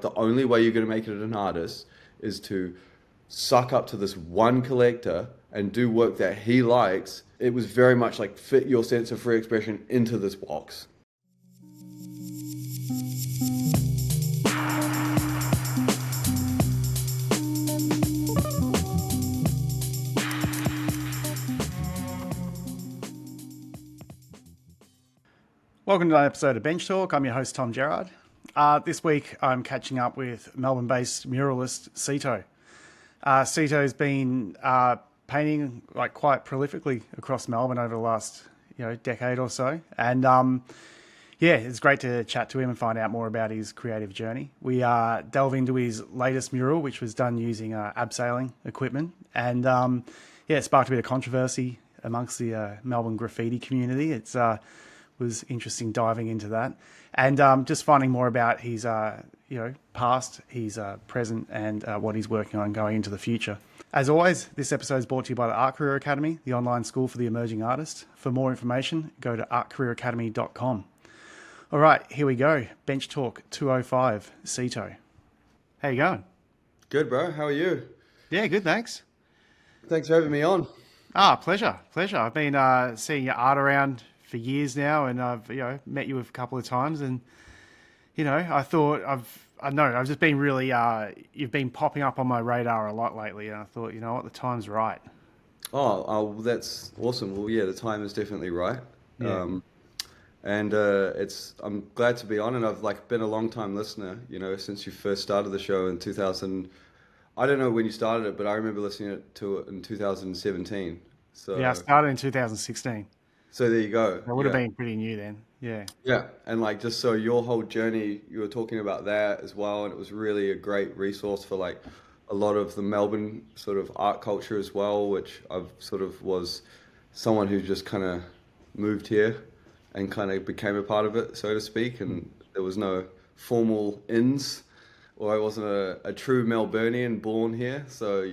The only way you're going to make it an artist is to suck up to this one collector and do work that he likes. It was very much like fit your sense of free expression into this box. Welcome to another episode of Bench Talk. I'm your host, Tom Gerrard. This week, I'm catching up with Melbourne-based muralist Seaton. Seaton's been painting quite prolifically across Melbourne over the last decade or so, and it's great to chat to him and find out more about his creative journey. We delve into his latest mural, which was done using abseiling equipment, and it sparked a bit of controversy amongst the Melbourne graffiti community. It's was interesting diving into that, and just finding more about his past, his present, and what he's working on going into the future. As always, this episode is brought to you by the Art Career Academy, the online school for the emerging artist. For more information, go to artcareeracademy.com. All right, here we go. Bench Talk 205, Seaton. How you going? Good, bro. How are you? Yeah, good, thanks. Thanks for having me on. Pleasure. I've been seeing your art around for years now, and I've met you a couple of times, and I thought I've just been really you've been popping up on my radar a lot lately, and I thought, you know what, the time's right. Oh, that's awesome. Well, yeah, the time is definitely right. Yeah. I'm glad to be on, and I've been a long time listener, since you first started the show in 2000. I don't know when you started it, but I remember listening to it in 2017. So yeah, I started in 2016. So there you go. It would have been pretty new then. Yeah. Yeah, and just so your whole journey, you were talking about that as well, and it was really a great resource for a lot of the Melbourne sort of art culture as well, which I've sort of was someone who just kind of moved here and kind of became a part of it, so to speak, and there was no formal ins, or I wasn't a true Melburnian born here, so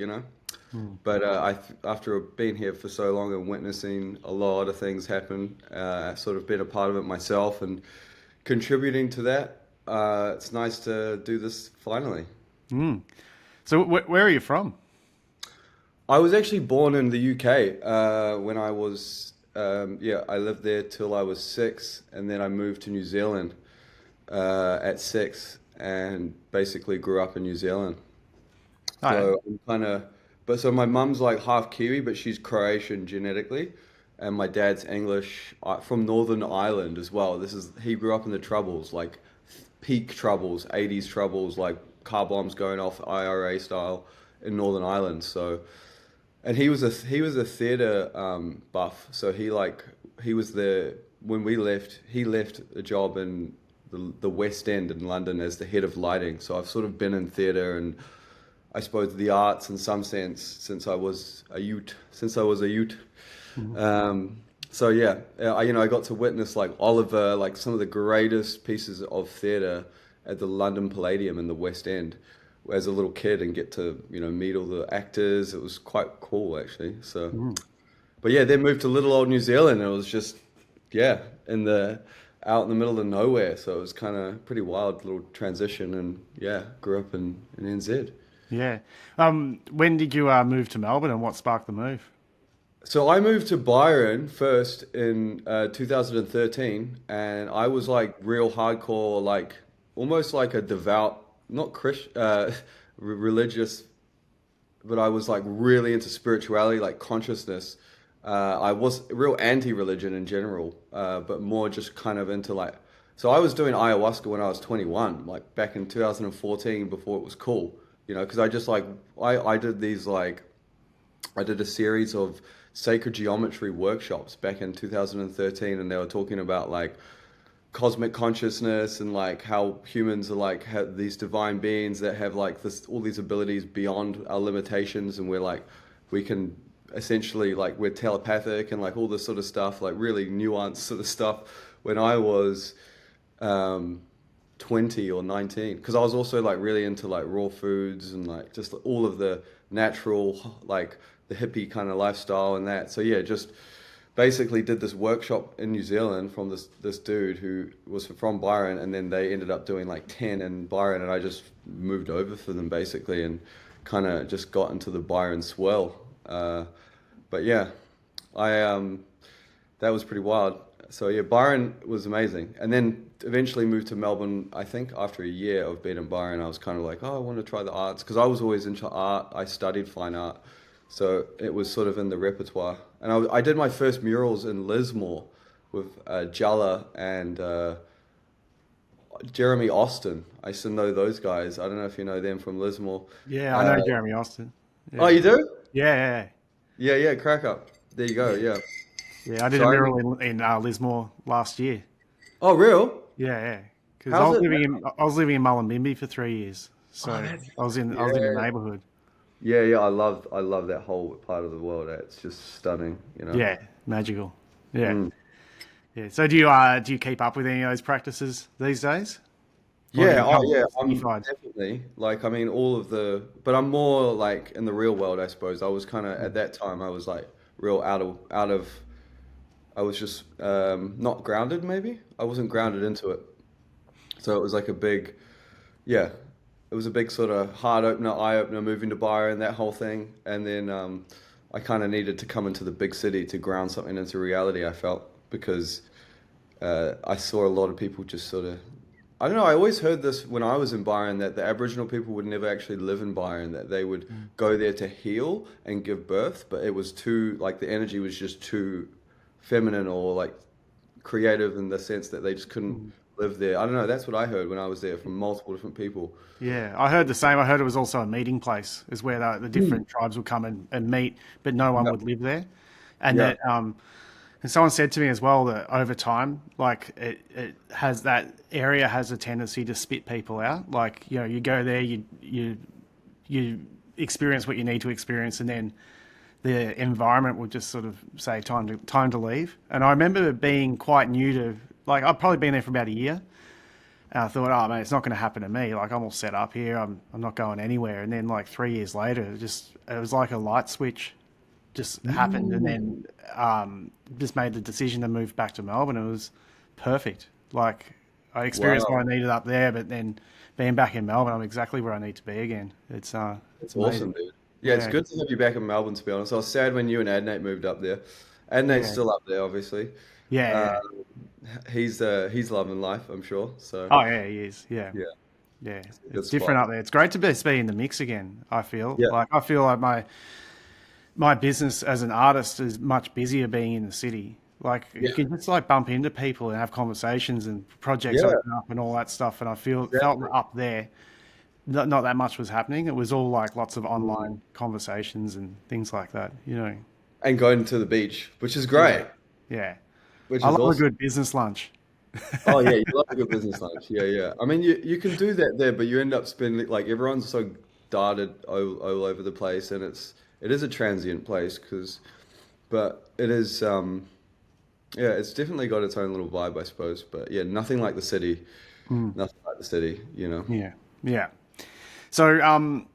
But after being here for so long and witnessing a lot of things happen, sort of been a part of it myself and contributing to that, it's nice to do this finally. So where are you from? I was actually born in the UK when I was, I lived there till I was 6, and then I moved to New Zealand at 6 and basically grew up in New Zealand. So I'm kind of... But so my mum's half Kiwi, but she's Croatian genetically, and my dad's English from Northern Ireland as well. He grew up in the Troubles, peak Troubles, 80s Troubles, car bombs going off IRA style in Northern Ireland. So, and he was a theatre buff. So he was when we left. He left a job in the West End in London as the head of lighting. So I've sort of been in theatre and, I suppose, the arts in some sense since I was a youth. Mm-hmm. So yeah, I got to witness Oliver, some of the greatest pieces of theatre at the London Palladium in the West End as a little kid, and get to meet all the actors. It was quite cool actually. So, But yeah, then moved to little old New Zealand, and it was just out in the middle of nowhere. So it was kind of pretty wild little transition, and grew up in NZ. Yeah. When did you move to Melbourne, and what sparked the move? So I moved to Byron first in 2013, and I was real hardcore, almost a devout, not Christian, religious, but I was really into spirituality, consciousness. I was real anti-religion in general, but more just kind of into so I was doing ayahuasca when I was 21, back in 2014 before it was cool. Because I just I did these I did a series of sacred geometry workshops back in 2013, and they were talking about cosmic consciousness and how humans are have these divine beings that have all these abilities beyond our limitations, and we can essentially we're telepathic and all this sort of stuff, really nuanced sort of stuff. When I was 20 or 19, because I was also really into raw foods and just all of the natural the hippie kind of lifestyle and that. So yeah, just basically did this workshop in New Zealand from this dude who was from Byron, and then they ended up doing like 10 in Byron, and I just moved over for them basically, and kind of just got into the Byron swell. But yeah, I that was pretty wild. So yeah, Byron was amazing, and then eventually moved to Melbourne. I think after a year of being in Byron, I was kind of like, oh, I want to try the arts because I was always into art. I studied fine art, so it was sort of in the repertoire. And I did my first murals in Lismore with Jalla and Jeremy Austin. I used to know those guys. I don't know if you know them from Lismore. Yeah, I Uh, know Jeremy Austin. oh, Yeah, you do? yeah. Yeah, yeah, crack up. There you go. Yeah. Yeah. Yeah, I did a So I, mural in Lismore last year. oh, real? Yeah. Because How's it? I was living in Mullumbimby for 3 years, so Oh, that's I was in the yeah. neighbourhood. Yeah, yeah, I love that whole part of the world. It's just stunning, you know. Yeah, magical. Yeah, Mm. yeah. So do you keep up with any of those practices these days, or have you Yeah, oh become yeah, I'm unified? definitely like I mean all of the but I'm more like in the real world, I suppose. I was kind of at that time I was like real out of I was just not grounded maybe. I wasn't grounded into it. So it was like a big yeah, it was a big sort of heart opener, eye opener moving to Byron, that whole thing. And then I kind of needed to come into the big city to ground something into reality, I felt, because I saw a lot of people just sort of. I don't know, I always heard this when I was in Byron that the Aboriginal people would never actually live in Byron, that they would go there to heal and give birth, but it was too, like, the energy was just too feminine or like creative in the sense that they just couldn't Mm. live there. I don't know, that's what I heard when I was there from multiple different people. Yeah, I heard the same. I heard it was also a meeting place, is where the different tribes would come and meet, but no one Yeah. would live there, and Yeah. that and someone said to me as well that over time, like it has that area has a tendency to spit people out. Like, you know, you go there, you experience what you need to experience, and then the environment will just sort of say time to leave. And I remember being quite new to, like, I've probably been there for about a year. And I thought, oh man, it's not going to happen to me. Like, I'm all set up here. I'm not going anywhere. And then like 3 years later, it was like a light switch just happened, and then just made the decision to move back to Melbourne. It was perfect. Like, I experienced what I Wow. needed up there, but then being back in Melbourne, I'm exactly where I need to be again. It's That's awesome, amazing. dude. Yeah, it's Yeah, good to have you back in Melbourne, to be honest. I was sad when you and Adnate moved up there. Adnate's yeah, still up there, obviously. Uh, yeah. he's loving life, I'm sure. So, Oh yeah, he is. Yeah, yeah, yeah. it's a good It's different spot. up there. It's great to be in the mix again. Yeah, I feel like my business as an artist is much busier being in the city. Like, you yeah, can just like bump into people and have conversations, and projects yeah, open up and all that stuff. And I felt that exactly. up there, not that much was happening. It was all like lots of Mm. online conversations and things like that. You know. And going to the beach, which is Yeah. great, Yeah. which I is love a awesome. good business lunch. Oh yeah, you love a good business lunch. Yeah, yeah. I mean, you can do that there, but you end up spending like everyone's so darted all over the place, and it is a transient place because, but it is yeah, it's definitely got its own little vibe, I suppose. But yeah, nothing like the city, Mm, nothing like the city, you know. yeah. Yeah. So,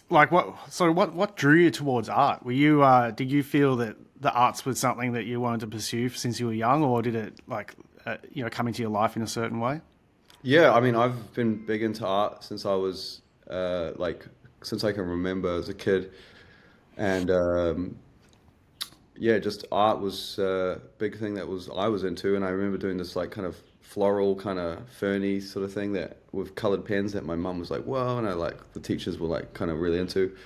like, what drew you towards art? Did you feel that the arts was something that you wanted to pursue since you were young, or did it like, come into your life in a certain way? Yeah, I mean, I've been big into art since I was like since I can remember as a kid, and yeah, just art was a big thing that was I was into, and I remember doing this like kind of floral, kind of ferny sort of thing that with colored pens that my mum was like, "Whoa," and I like the teachers were like kind of really into,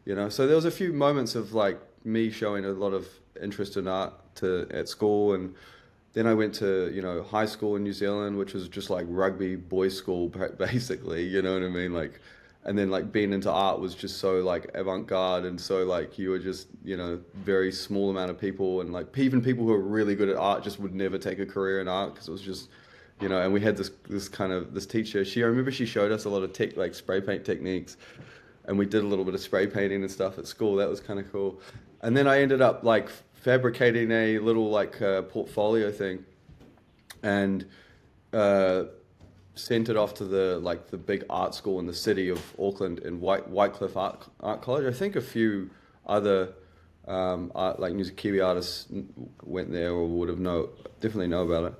you know. So there was a few moments of like me showing a lot of interest in art to at school, and then I went to high school in New Zealand, which was just like rugby boys' school basically, you know what I mean, like. And then like being into art was just so like avant-garde and so like you were just very small amount of people and like even people who are really good at art just would never take a career in art because it was just and we had this kind of this teacher. I remember she showed us a lot of like spray paint techniques, and we did a little bit of spray painting and stuff at school. That was kind of cool. And then I ended up like fabricating a little like portfolio thing and uh, sent it off to the big art school in the city of Auckland in Whitecliff Art College. I think a few other like music Kiwi artists went there or would have definitely know about it.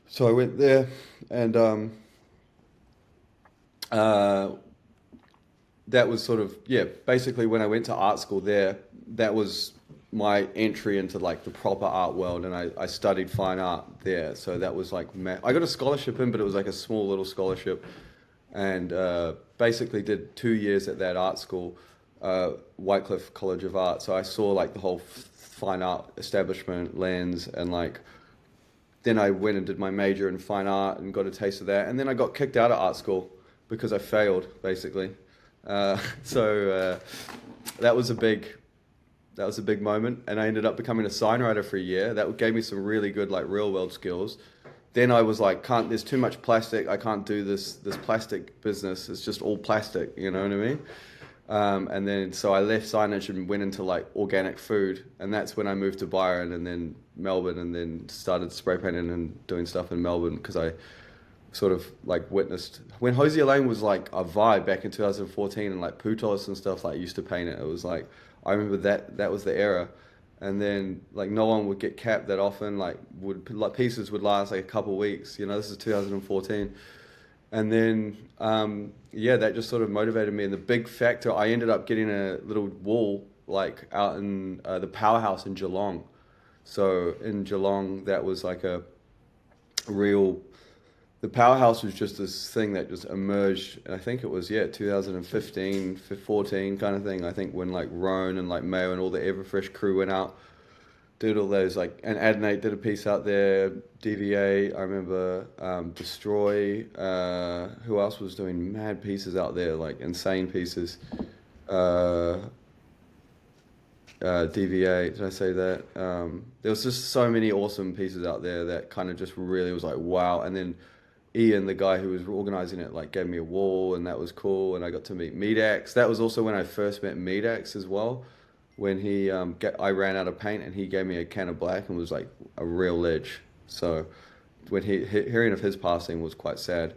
So I went there, and uh, that was sort of, yeah, basically when I went to art school there, that was my entry into like the proper art world, and I studied fine art there. So that was like I got a scholarship in, but it was like a small little scholarship, and basically did 2 years at that art school, Whitecliff College of Art. So I saw like the whole fine art establishment lens, and like then I went and did my major in fine art and got a taste of that, and then I got kicked out of art school because I failed basically. So that was a big moment, and I ended up becoming a signwriter for a year. That gave me some really good like real world skills. Then I was like, there's too much plastic. I can't do this plastic business. It's just all plastic. You know what I mean? And then so I left signage and went into like organic food, and that's when I moved to Byron and then Melbourne, and then started spray painting and doing stuff in Melbourne because I sort of like witnessed when Hosier Lane was like a vibe back in 2014, and like Putos and stuff like used to paint it. It was like I remember that was the era, and then like no one would get capped that often. Like pieces would last like a couple of weeks. You know, this is 2014, and then yeah, that just sort of motivated me. And the big factor, I ended up getting a little wall like out in the powerhouse in Geelong. So in Geelong, that was like a real the powerhouse was just this thing that just emerged. And I think it was, yeah, 2015, 14 kind of thing. I think when like Roan and like Mayo and all the Everfresh crew went out, did all those like, and Adnate did a piece out there, DVA, I remember, Destroy, who else was doing mad pieces out there, like insane pieces? Uh, DVA, did I say that? There was just so many awesome pieces out there that kind of just really was like, wow. And then Ian, the guy who was organizing it, like gave me a wall, and that was cool. And I got to meet Medax. That was also when I first met Medax as well. When I ran out of paint, and he gave me a can of black and was like a real ledge. So when hearing of his passing was quite sad,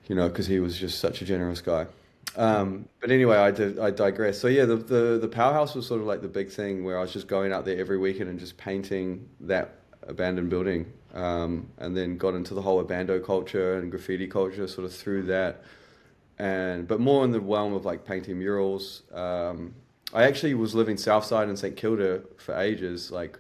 you know, because he was just such a generous guy. But anyway, I digress. So yeah, the powerhouse was sort of like the big thing where I was just going out there every weekend and just painting that abandoned building, and then got into the whole abando culture and graffiti culture sort of through that, but more in the realm of like painting murals. I actually was living Southside in St Kilda for ages, like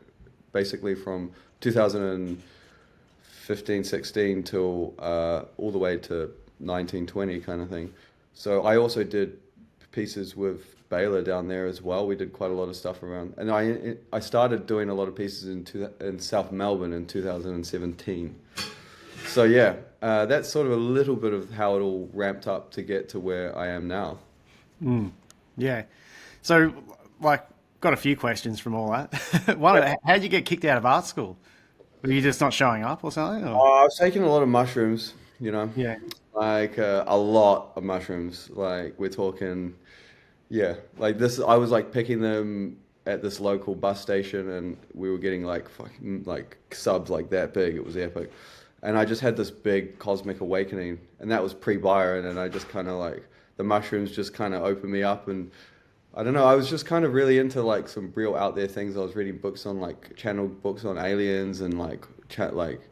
basically from 2015, 16 till all the way to 1920 kind of thing. So I also did pieces with Baylor down there as well. We did quite a lot of stuff around, and I started doing a lot of pieces in South Melbourne in 2017. So yeah, that's sort of a little bid of how it all ramped up to get to where I am now. Yeah. So, like, got a few questions from all that. One, how did you get kicked out of art school? Were you just not showing up or something? Or? I was taking a lot of mushrooms, you know, Yeah. like a lot of mushrooms. Like we're talking, yeah, like this. I was like picking them at this local bus station, and we were getting like fucking like subs like that big. It was epic, and I just had this big cosmic awakening, and that was pre-Byron, and I just kind of like the mushrooms just kind of opened me up, and I don't know. I was just kind of really into like some real out there things. I was reading books on like channel books on aliens and like chat like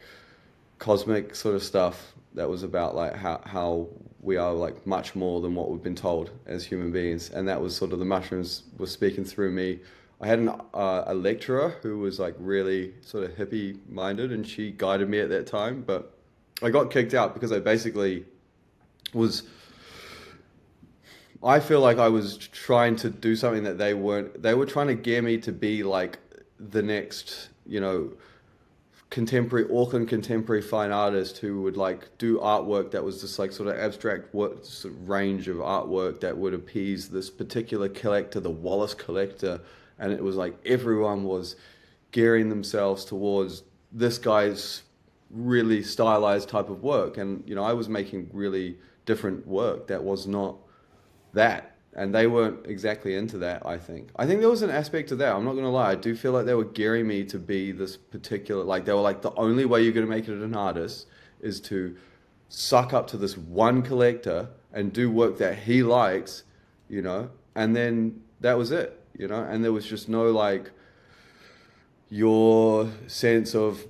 cosmic sort of stuff that was about like how we are like much more than what we've been told as human beings. And that was sort of the mushrooms were speaking through me. I had a lecturer who was like really sort of hippie minded, and she guided me at that time. But I got kicked out because I basically was. I feel like I was trying to do something that they weren't. They were trying to gear me to be like the next, you know, Auckland contemporary fine artist who would like do artwork that was just like sort of abstract sort of range of artwork that would appease this particular collector, the Wallace collector. And it was like everyone was gearing themselves towards this guy's really stylized type of work. And, you know, I was making really different work that was not that, and they weren't exactly into that. I think there was an aspect to that. I'm not gonna lie, I do feel like they were gearing me to be this particular, like they were like, the only way you're gonna make it an artist is to suck up to this one collector and do work that he likes, you know, and then that was it. you know, and there was just no like your sense of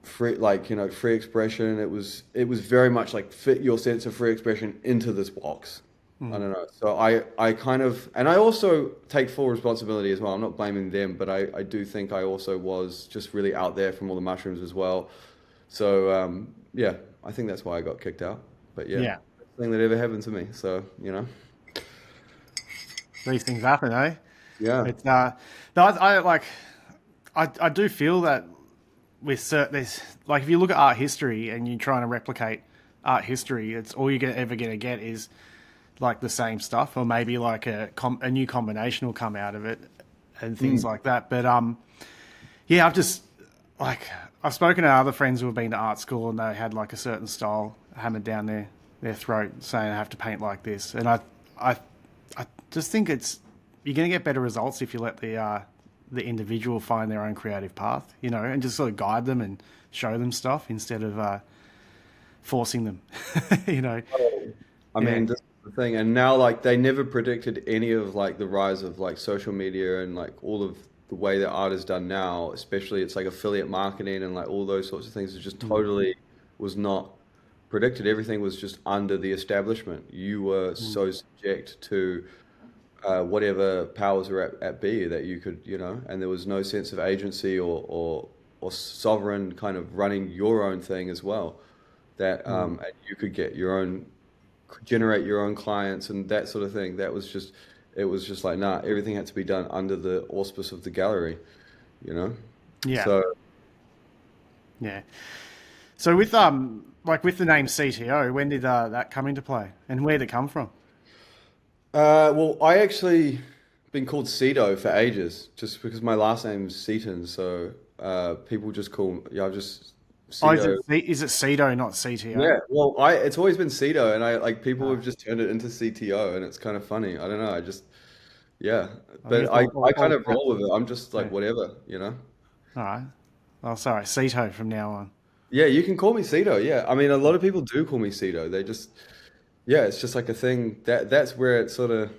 free, like, you know, free expression. It was very much like fit your sense of free expression into this box. I don't know. So I kind of, and I also take full responsibility as well. I'm not blaming them, but I do think I also was just really out there from all the mushrooms as well. So yeah, I think that's why I got kicked out. But yeah, Yeah, best thing that ever happened to me. So, you know, these things happen, eh? yeah. It's no, I like I do feel that with there's like if you look at art history and you're trying to replicate art history, it's all you're ever going to get is like the same stuff, or maybe like a new combination will come out of it and things like that. But yeah, I've just like I've spoken to other friends who have been to art school and they had like a certain style hammered down their throat, saying I have to paint like this, and I just think it's you're going to get better results if you let the individual find their own creative path, you know, and just sort of guide them and show them stuff instead of forcing them, you know. I Yeah. mean, this is the thing, and now like they never predicted any of like the rise of like social media and like all of the way that art is done now, especially it's like affiliate marketing and like all those sorts of things is just totally was not predicted. Everything was just under the establishment. You were so subject to whatever powers were at B that you could, you know, and there was no sense of agency or sovereign kind of running your own thing as well. That and you could get your own, generate your own clients and that sort of thing. That was just, it was just like, nah, everything had to be done under the auspice of the gallery, you know? Yeah. So, Yeah. So with like with the name CTO, when did that come into play, and where did it come from? well, I actually been called Cedo for ages, just because my last name is Seaton. So, people just call, yeah, I just, Oh, Cedo. is it CTO, not CTO? Yeah, well, it's always been Cedo, and I like people have Ah, just turned it into CTO, and it's kind of funny. I don't know. I just, yeah, I but guess I kind all of roll with it. I'm just like yeah. whatever, you know. All right. Oh, sorry, CTO from now on. Yeah, you can call me Cedo. Yeah, I mean, a lot of people do call me Cedo. They just, yeah, it's just like a thing that's where it sort of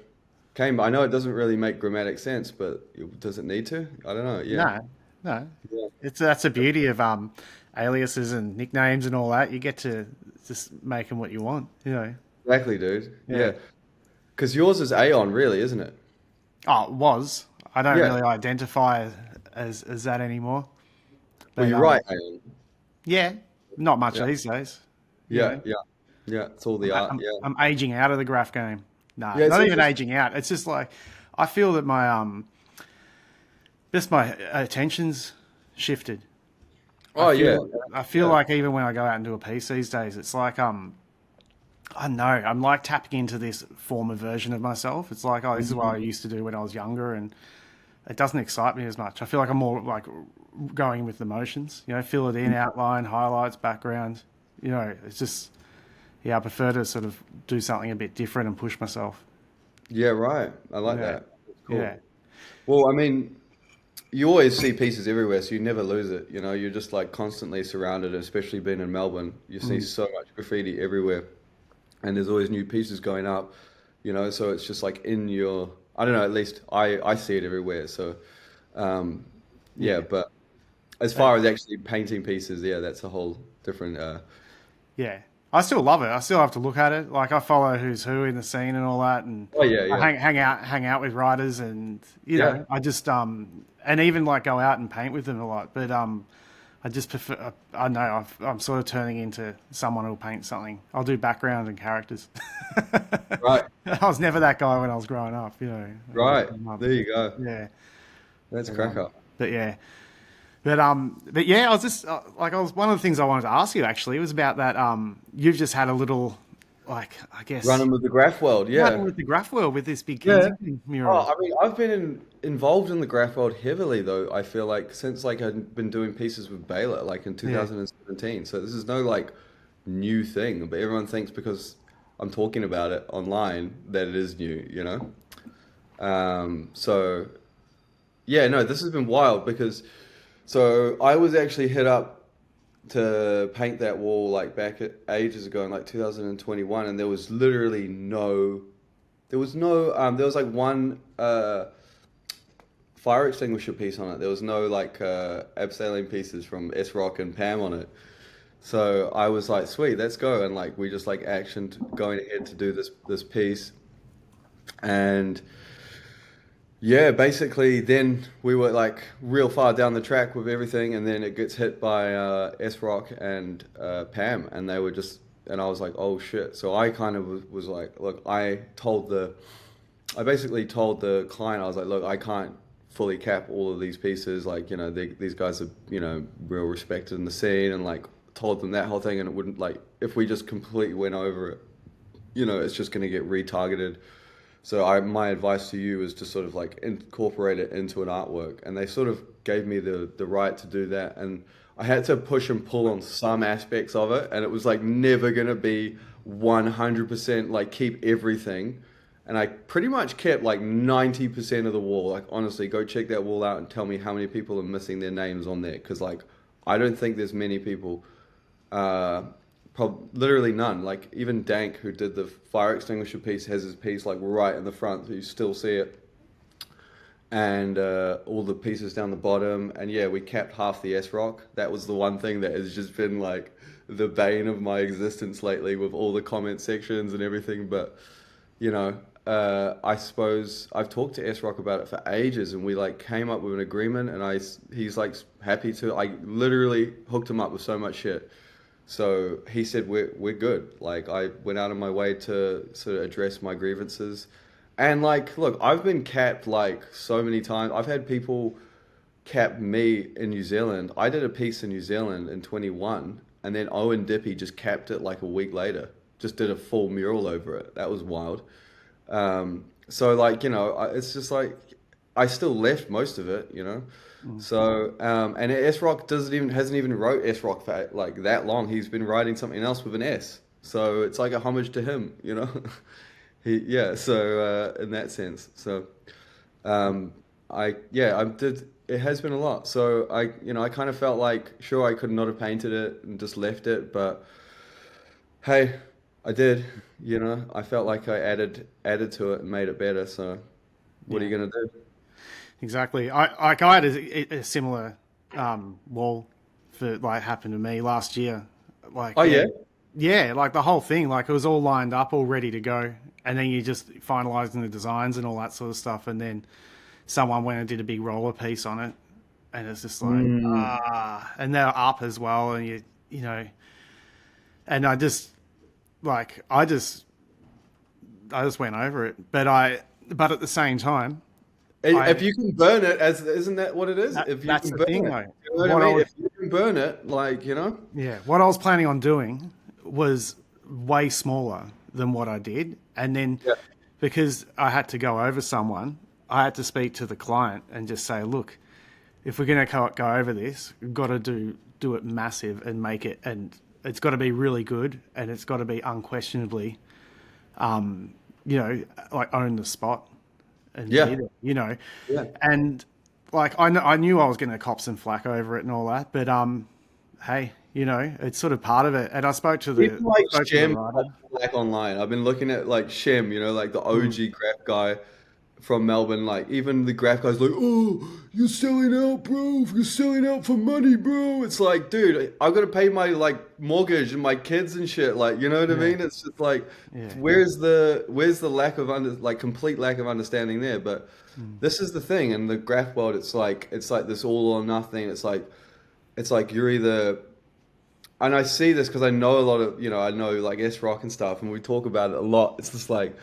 came. I know it doesn't really make grammatic sense, but does it need to? I don't know. Yeah, No, no. yeah, It's that's the beauty of aliases and nicknames and all that. You get to just make them what you want, you know. exactly, dude. Yeah. Yeah, because yours is Aeon, really, isn't it? Oh, it was. I don't Yeah. really identify as that anymore. Well, But you're right, Aeon. yeah, not much Yeah, these days. You yeah, know, yeah, yeah. It's all the art. I'm Yeah, I'm aging out of the graph game. No, yeah. It's not even interesting. aging out. It's just like I feel that my just my attention's shifted. Oh yeah, I feel yeah. like even when I go out and do a piece these days, it's like I don't know, I'm like tapping into this former version of myself. It's like, oh, this is what I Mhm. used to do when I was younger, and it doesn't excite me as much. I feel like I'm more like going with the motions, you know, fill it in, outline, highlights, background. You know, it's just, yeah, I prefer to sort of do something a bit different and push myself. Yeah, right. I like Yeah, that. That's yeah, cool. Well, I mean, you always see pieces everywhere, so you never lose it. You know, you're just like constantly surrounded, especially being in Melbourne. You see mm, so much graffiti everywhere, and there's always new pieces going up. You know, so it's just like in your, I don't know, at least I see it everywhere. So, um, yeah, yeah. but as But far as actually painting pieces, yeah, that's a whole different. yeah, I still love it. I still have to look at it. Like I follow who's who in the scene and all that, and Oh yeah, I yeah, hang out with writers, and you yeah. know, I just and even like go out and paint with them a lot. But I just prefer. I know I'm sort of turning into someone who'll paint something. I'll do backgrounds and characters. Right, I was never that guy when I was growing up. You know, when I was right. growing up. There you go. Yeah, That's but, crack up. but yeah. But yeah, I was just like I was one of the things I wanted to ask you actually was about that. You've just had a little, like I guess, Running with the graph world, running yeah. with the graph world with this big Yeah. Kensington Oh, mural. I mean, I've been involved in the graph world heavily, though. I feel like since like I'd been doing pieces with Baylor, like in Yeah, 2017. So this is no like new thing, but everyone thinks because I'm talking about it online that it is new, you know? So yeah, no, this has been wild because so I was actually hit up to paint that wall like back at ages ago in like 2021, and there was literally no, there was no, there was like one fire extinguisher piece on it. There was no like abseiling pieces from S Rock and Pam on it. So I was like, sweet, let's go. And like we just like actioned going ahead to do this piece. And yeah, basically then we were like real far down the track with everything, and then it gets hit by S Rock and Pam, and they were just, and I was like, oh shit. So I kind of was like, look, I basically told the client, I was like, look, I can't fully cap all of these pieces. Like, these guys are, real respected in the scene, and like told them that whole thing, and it wouldn't like, if we just completely went over it, it's just going to get retargeted. So my advice to you is to sort of like incorporate it into an artwork, and they sort of gave me the right to do that, and I had to push and pull on some aspects of it, and it was like never gonna be 100% like keep everything, and I pretty much kept like 90% of the wall. Like honestly, go check that wall out and tell me how many people are missing their names on there, because like I don't think there's many people. Uh, Literally none. Like even Dank, who did the fire extinguisher piece, has his piece like right in the front, so you still see it, and all the pieces down the bottom. And yeah, we capped half the S Rock. That was the one thing that has just been like the bane of my existence lately, with all the comment sections and everything. But I suppose I've talked to S Rock about it for ages, and we like came up with an agreement, and he's like happy to. I literally hooked him up with so much shit. So he said we're good. Like I went out of my way to sort of address my grievances, and like look, I've been capped like so many times. I've had people cap me in New Zealand. I did a piece in New Zealand in 21, and then Owen Dippy just capped it like a week later. Just did a full mural over it. That was wild. So like it's just like I still left most of it. So and S Rock hasn't even wrote S Rock for like that long. He's been writing something else with an S. So it's like a homage to him. So in that sense. So I did. It has been a lot. So I kind of felt like sure I could not have painted it and just left it, but hey, I did. I felt like I added to it and made it better. So what are Yeah, you gonna do? exactly. I had a similar wall for like happened to me last year. Like Oh yeah. yeah, like the whole thing, like it was all lined up, all ready to go, and then you just finalising the designs and all that sort of stuff, and then someone went and did a big roller piece on it, and it's just like Mm. and they're up as well, and you know, and like I just went over it, but at the same time, If I you can burn it, as isn't that what it is? If you that's can the burn thing it, though. you know what I What I mean? was If you can burn it, like Yeah, what I was planning on doing was way smaller than what I did. And then yeah, because I had to go over someone, I had to speak to the client and just say, look, if we're going to go over this, we've got to do it massive and make it, and it's got to be really good, and it's got to be unquestionably, you know, like own the spot and be yeah, there. yeah. And like I knew I was going to cop some flack over it and all that, but hey, it's sort of part of it. And I Even like spoke to the Shem writer. like online. I've been looking at like Shem, like the Mm, OG graph guy from Melbourne. Like even the graph guy's like, "Oh, you're selling out, bro. You're selling out for money, bro." It's like, dude, I've got to pay my like mortgage and my kids and shit. Like, you know what I yeah, mean? It's just like, yeah, where's the lack of like complete lack of understanding there? But mm, this is the thing in the graph world. It's like this all or nothing. It's like you're either, and I see this because I know a lot of, I know like S Rock and stuff, and we talk about it a lot. It's just like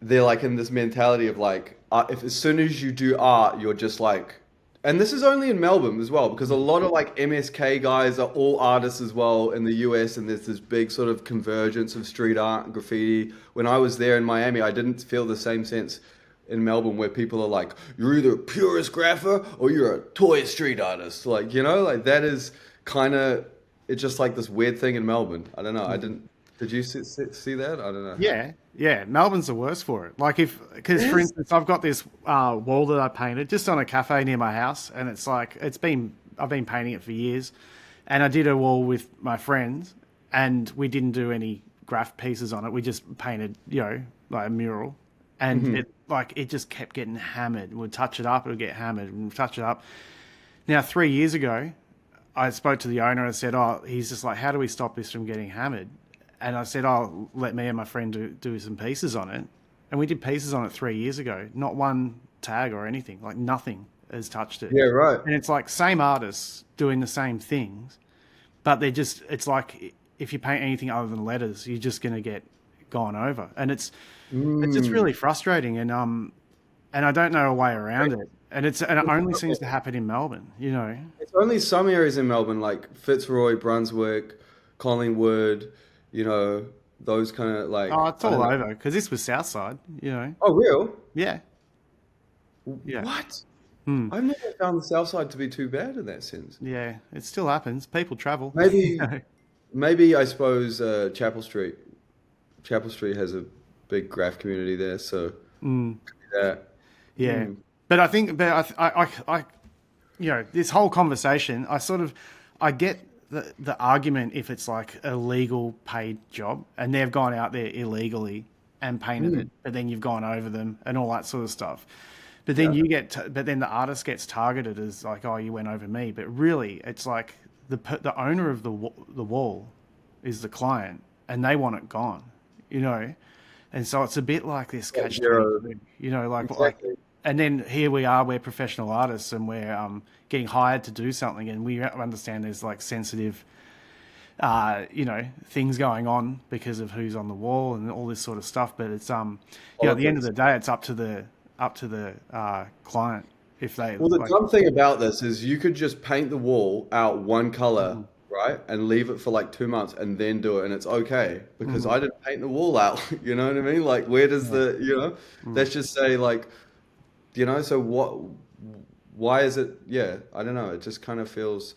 they're like in this mentality of like, if as soon as you do art, you're just like, and this is only in Melbourne as well, because a lot of like MSK guys are all artists as well in the US, and there's this big sort of convergence of street art and graffiti. When I was there in Miami, I didn't feel the same sense in Melbourne, where people are like, you're either a purist grapher or you're a toy street artist. Like, like that is kind of, it's just like this weird thing in Melbourne. I don't know. I mm. didn't, did you see that? I don't know. Yeah, yeah. Melbourne's the worst for it. Like It because for is. instance, I've got this wall that I painted just on a cafe near my house, and it's like I've been painting it for years, and I did a wall with my friends, and we didn't do any graph pieces on it. We just painted, like a mural, and Hmm. it just kept getting hammered. We'd touch it up, it would get hammered, and we'd touch it up. Now, 3 years ago, I spoke to the owner and said, "Oh, he's just like, how do we stop this from getting hammered?" And I said, "Oh, let me and my friend do some pieces on it." And we did pieces on it 3 years ago. Not one tag or anything, like nothing has touched it. Yeah, right. And it's like same artists doing the same things, but it's like if you paint anything other than letters, you're just going to get gone over. And it's just Mm. really frustrating. And I don't know a way around it. And it only seems to happen in Melbourne, you know. It's only some areas in Melbourne, like Fitzroy, Brunswick, Collingwood, you know, those kind of Oh, like, it's I don't all know. over because this was Southside, you know. Oh, real? Yeah, yeah, What? hmm. I've never found the South Side to be too bad in that sense. Yeah. It still happens. People travel. You Maybe, know? maybe I suppose Chapel Street. Chapel Street has a big graph community there, so that. Yeah, Hmm. but I think, but you know, this whole conversation, I get the argument if it's like a legal paid job and they've gone out there illegally and painted Hmm. it, but then you've gone over them and all that sort of stuff. But then Yeah. but then the artist gets targeted as like, oh, you went over me. But really, it's like the owner of the wall is the client, and they want it gone, you know. And so it's a bit like this Yeah, catch twenty zero. two, you know, like, Exactly. and then here we are, we're professional artists, and we're getting hired to do something, and we understand there's like sensitive, you know, things going on because of who's on the wall and all this sort of stuff. But it's you know, at the end of Politics. the day, it's up to the client if they Well, the like. dumb thing about this is you could just paint the wall out one color, right? And leave it for like 2 months and then do it, and it's okay because Mhm. I didn't paint the wall out. You know what I mean? Like, where does Yeah. the, you know, let's just say, like, you know, so what, why is it, yeah, I don't know. It just kind of feels,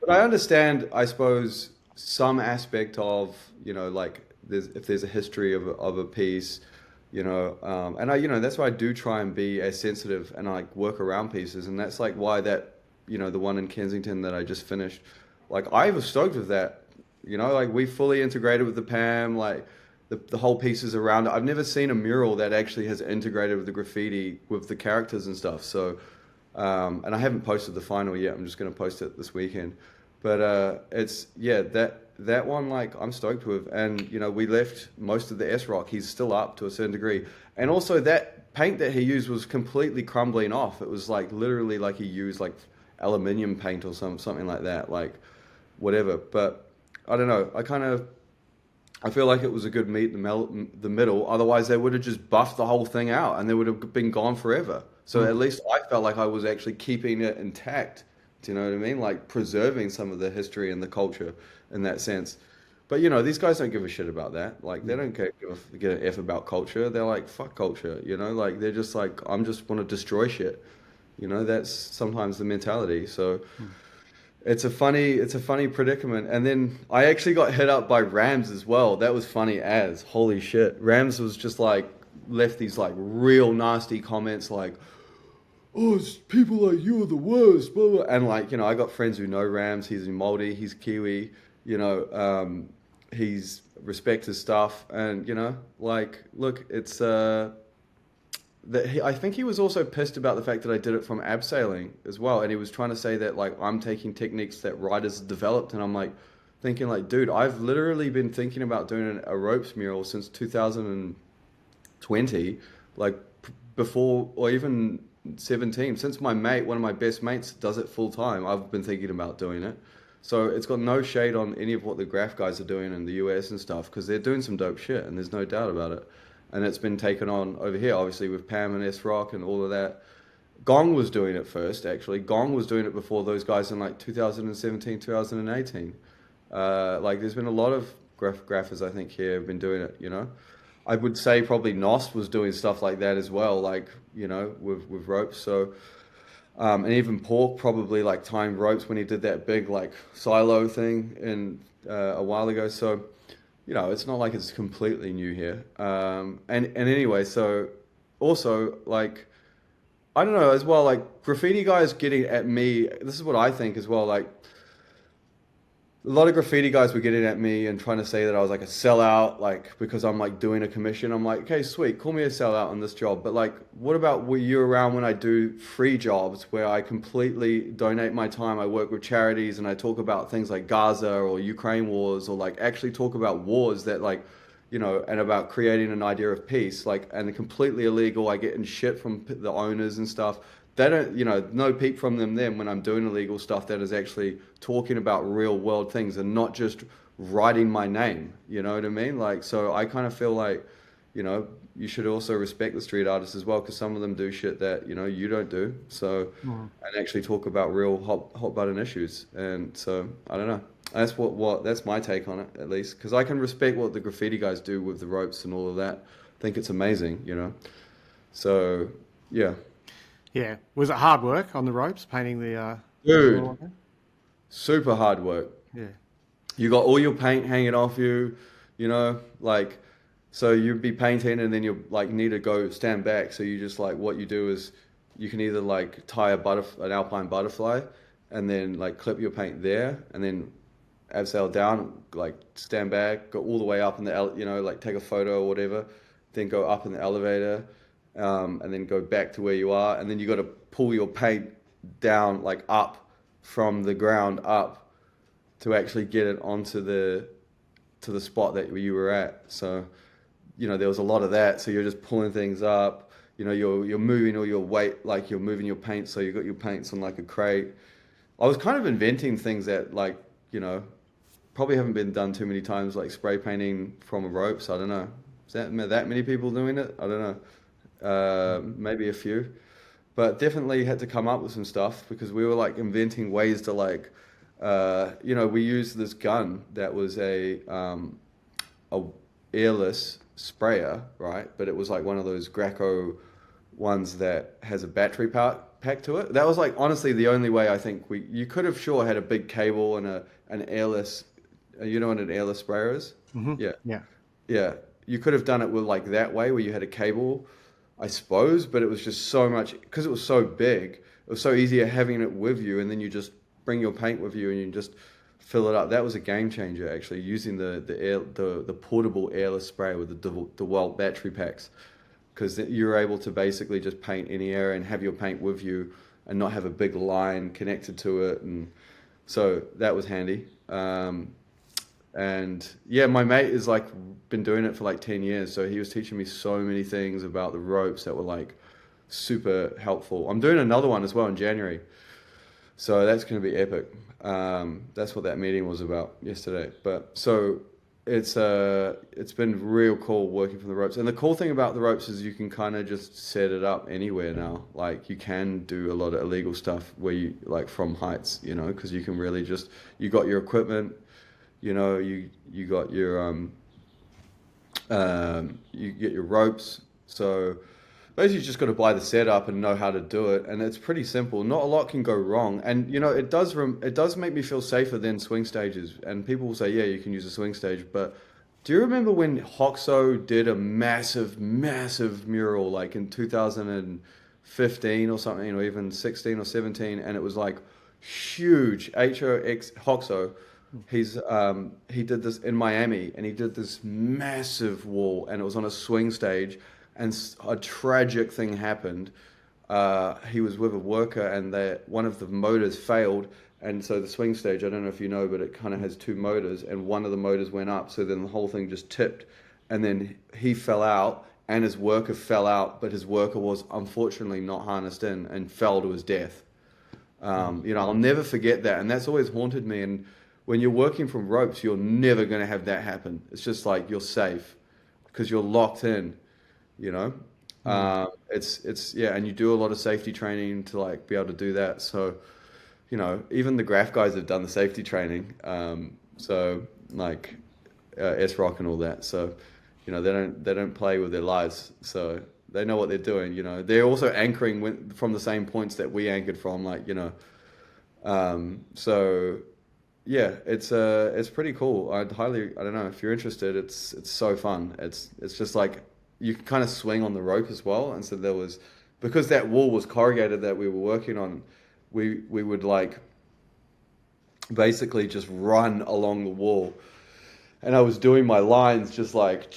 but I understand, I suppose, some aspect of, you know, like, if there's a history of a piece, you know, and I, you know, that's why I do try and be as sensitive and I like work around pieces, and that's like why that, you know, the one in Kensington that I just finished, like I was stoked with that, you know, like we fully integrated with the PAM, like the whole piece is around it. I've never seen a mural that actually has integrated with the graffiti with the characters and stuff. So, and I haven't posted the final yet. I'm just going to post it this weekend. But it's yeah, that one like I'm stoked with, and you know we left most of the S Rock. He's still up to a certain degree, and also that paint that he used was completely crumbling off. It was like literally like he used like aluminium paint or something like that, like whatever. But I don't know. I feel like it was a good meet in the middle. Otherwise, they would have just buffed the whole thing out, and they would have been gone forever. So at Mm. least I felt like I was actually keeping it intact. Do you know what I mean? Like preserving some of the history and the culture in that sense. But you know, these guys don't give a shit about that. Like they don't give an F about culture. They're like, fuck culture. You know, like they're just like, I'm just want to destroy shit. You know, that's sometimes the mentality. So it's a funny predicament. And then I actually got hit up by Rams as well. That was funny as holy shit. Rams was just like left these like real nasty comments like, "Oh, people like you are the worst," blah, blah. And like, you know, I got friends who know Rams. He's in Māori, he's Kiwi, you know, he's respect his stuff, and you know, like, look, it's I think he was also pissed about the fact that I did it from abseiling as well, and he was trying to say that like I'm taking techniques that writers developed, and I'm like thinking like, dude, I've literally been thinking about doing a ropes mural since 2020, like before or even 17, since my mate, one of my best mates, does it full time. I've been thinking about doing it. So it's got no shade on any of what the graph guys are doing in the US and stuff because they're doing some dope shit and there's no doubt about it. And it's been taken on over here, obviously, with Pam and S Rock and all of that. Gong was doing it first, actually. Gong was doing it before those guys in like 2017, 2018. Like, there's been a lot of graphers, I think, here have been doing it, you know. I would say probably Nos was doing stuff like that as well, like, you know, with ropes. So, and even Pork probably like timed ropes when he did that big like silo thing in a while ago. So, you know, it's not like it's completely new here. And anyway, so also like I don't know as well, like graffiti guys getting at me. This is what I think as well. Like a lot of graffiti guys were getting at me and trying to say that I was like a sellout, like because I'm like doing a commission. I'm like, okay, sweet, call me a sellout on this job. But like, what about were you around when I do free jobs where I completely donate my time? I work with charities and I talk about things like Gaza or Ukraine wars or like actually talk about wars that like, and about creating an idea of peace, like, and completely illegal. I get in shit from the owners and stuff. They don't, no peep from them then when I'm doing illegal stuff that is actually talking about real world things and not just writing my name. You know what I mean? Like, so I kind of feel like, you should also respect the street artists as well because some of them do shit that, you don't do. So, and actually talk about real hot button issues. And so, I don't know. That's that's my take on it, at least, because I can respect what the graffiti guys do with the ropes and all of that. I think it's amazing. So, yeah. Yeah. Was it hard work on the ropes, painting the Dude, mural? super hard work. Yeah. You got all your paint hanging off you, like, so you'd be painting and then you like need to go stand back. So you just like, what you do is you can either like tie an alpine butterfly and then like clip your paint there and then abseil down, like stand back, go all the way up in like take a photo or whatever, then go up in the elevator, and then go back to where you are, and then you got to pull your paint down, like up from the ground up to actually get it onto the spot that you were at. So, there was a lot of that. So you're just pulling things up. You're moving all your weight, like you're moving your paint. So you got your paints on like a crate. I was kind of inventing things that like, probably haven't been done too many times, like spray painting from a ropes. I don't know. Is that many people doing it? I don't know. Maybe a few, but definitely had to come up with some stuff because we were like inventing ways to like, we used this gun that was a airless sprayer, right? But it was like one of those Graco ones that has a battery pack to it. That was like honestly the only way I think you could have sure had a big cable and an airless, you know what an airless sprayer is? Mm-hmm. Yeah, Yeah. yeah. You could have done it with like that way where you had a cable, I suppose, but it was just so much because it was so big. It was so easier having it with you, and then you just bring your paint with you and you just fill it up. That was a game changer, actually, using the portable airless sprayer with the DeWalt battery packs, because you're able to basically just paint any area and have your paint with you and not have a big line connected to it, and so that was handy. And yeah, my mate is like been doing it for like 10 years. So he was teaching me so many things about the ropes that were like super helpful. I'm doing another one as well in January. So that's going to be epic. That's what that meeting was about yesterday. But so it's been real cool working from the ropes. And the cool thing about the ropes is you can kind of just set it up anywhere now. Like you can do a lot of illegal stuff where you like from heights, because you can really just, you got your equipment, you got your you get your ropes. So basically, you just got to buy the setup and know how to do it, and it's pretty simple. Not a lot can go wrong, and it does make me feel safer than swing stages. And people will say, yeah, you can use a swing stage, but do you remember when Hoxo did a massive, massive mural like in 2015 or something, or even 16 or 17, and it was like huge. Hoxo. He did this in Miami, and he did this massive wall, and it was on a swing stage, and a tragic thing happened. He was with a worker, and one of the motors failed, and so the swing stage, I don't know if you know, but it kind of has two motors, and one of the motors went up, so then the whole thing just tipped, and then he fell out, and his worker fell out, but his worker was unfortunately not harnessed in and fell to his death. I'll never forget that, and that's always haunted me. And when you're working from ropes, you're never going to have that happen. It's just like you're safe because you're locked in, you know. It's yeah, and you do a lot of safety training to like be able to do that. So, even the graph guys have done the safety training. So like S-Rock and all that. So, they don't play with their lives. So they know what they're doing. They're also anchoring from the same points that we anchored from. Like so. Yeah, it's pretty cool. I don't know if you're interested. It's so fun. It's just like you can kind of swing on the rope as well. And so because that wall was corrugated that we were working on, we would like basically just run along the wall. And I was doing my lines just like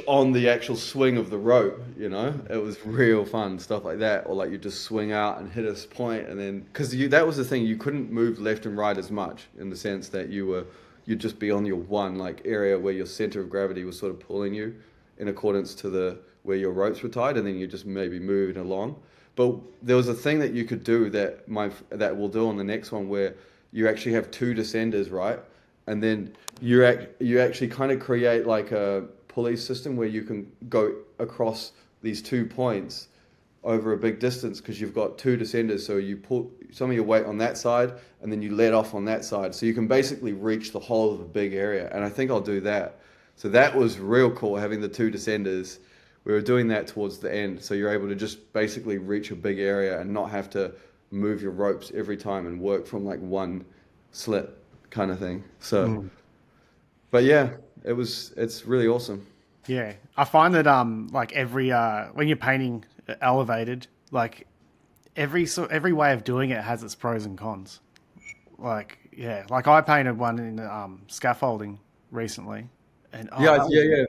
on the actual swing of the rope, you know? It was real fun, stuff like that. Or like you just swing out and hit a point, and then, because that was the thing, you couldn't move left and right as much, in the sense that you'd just be on your one like area where your center of gravity was sort of pulling you in accordance to the where your ropes were tied, and then you just maybe moving along. But there was a thing that you could do that we'll do on the next one, where you actually have two descenders, right? And then you actually kind of create like a pulley system where you can go across these 2 points over a big distance, because you've got two descenders. So you put some of your weight on that side, and then you let off on that side. So you can basically reach the whole of a big area. And I think I'll do that. So that was real cool, having the two descenders. We were doing that towards the end. So you're able to just basically reach a big area and not have to move your ropes every time and work from like one slit kind of thing. So, but yeah, it's really awesome. Yeah, I find that like every when you're painting elevated, like every way of doing it has its pros and cons. Like yeah, like I painted one in scaffolding recently, and that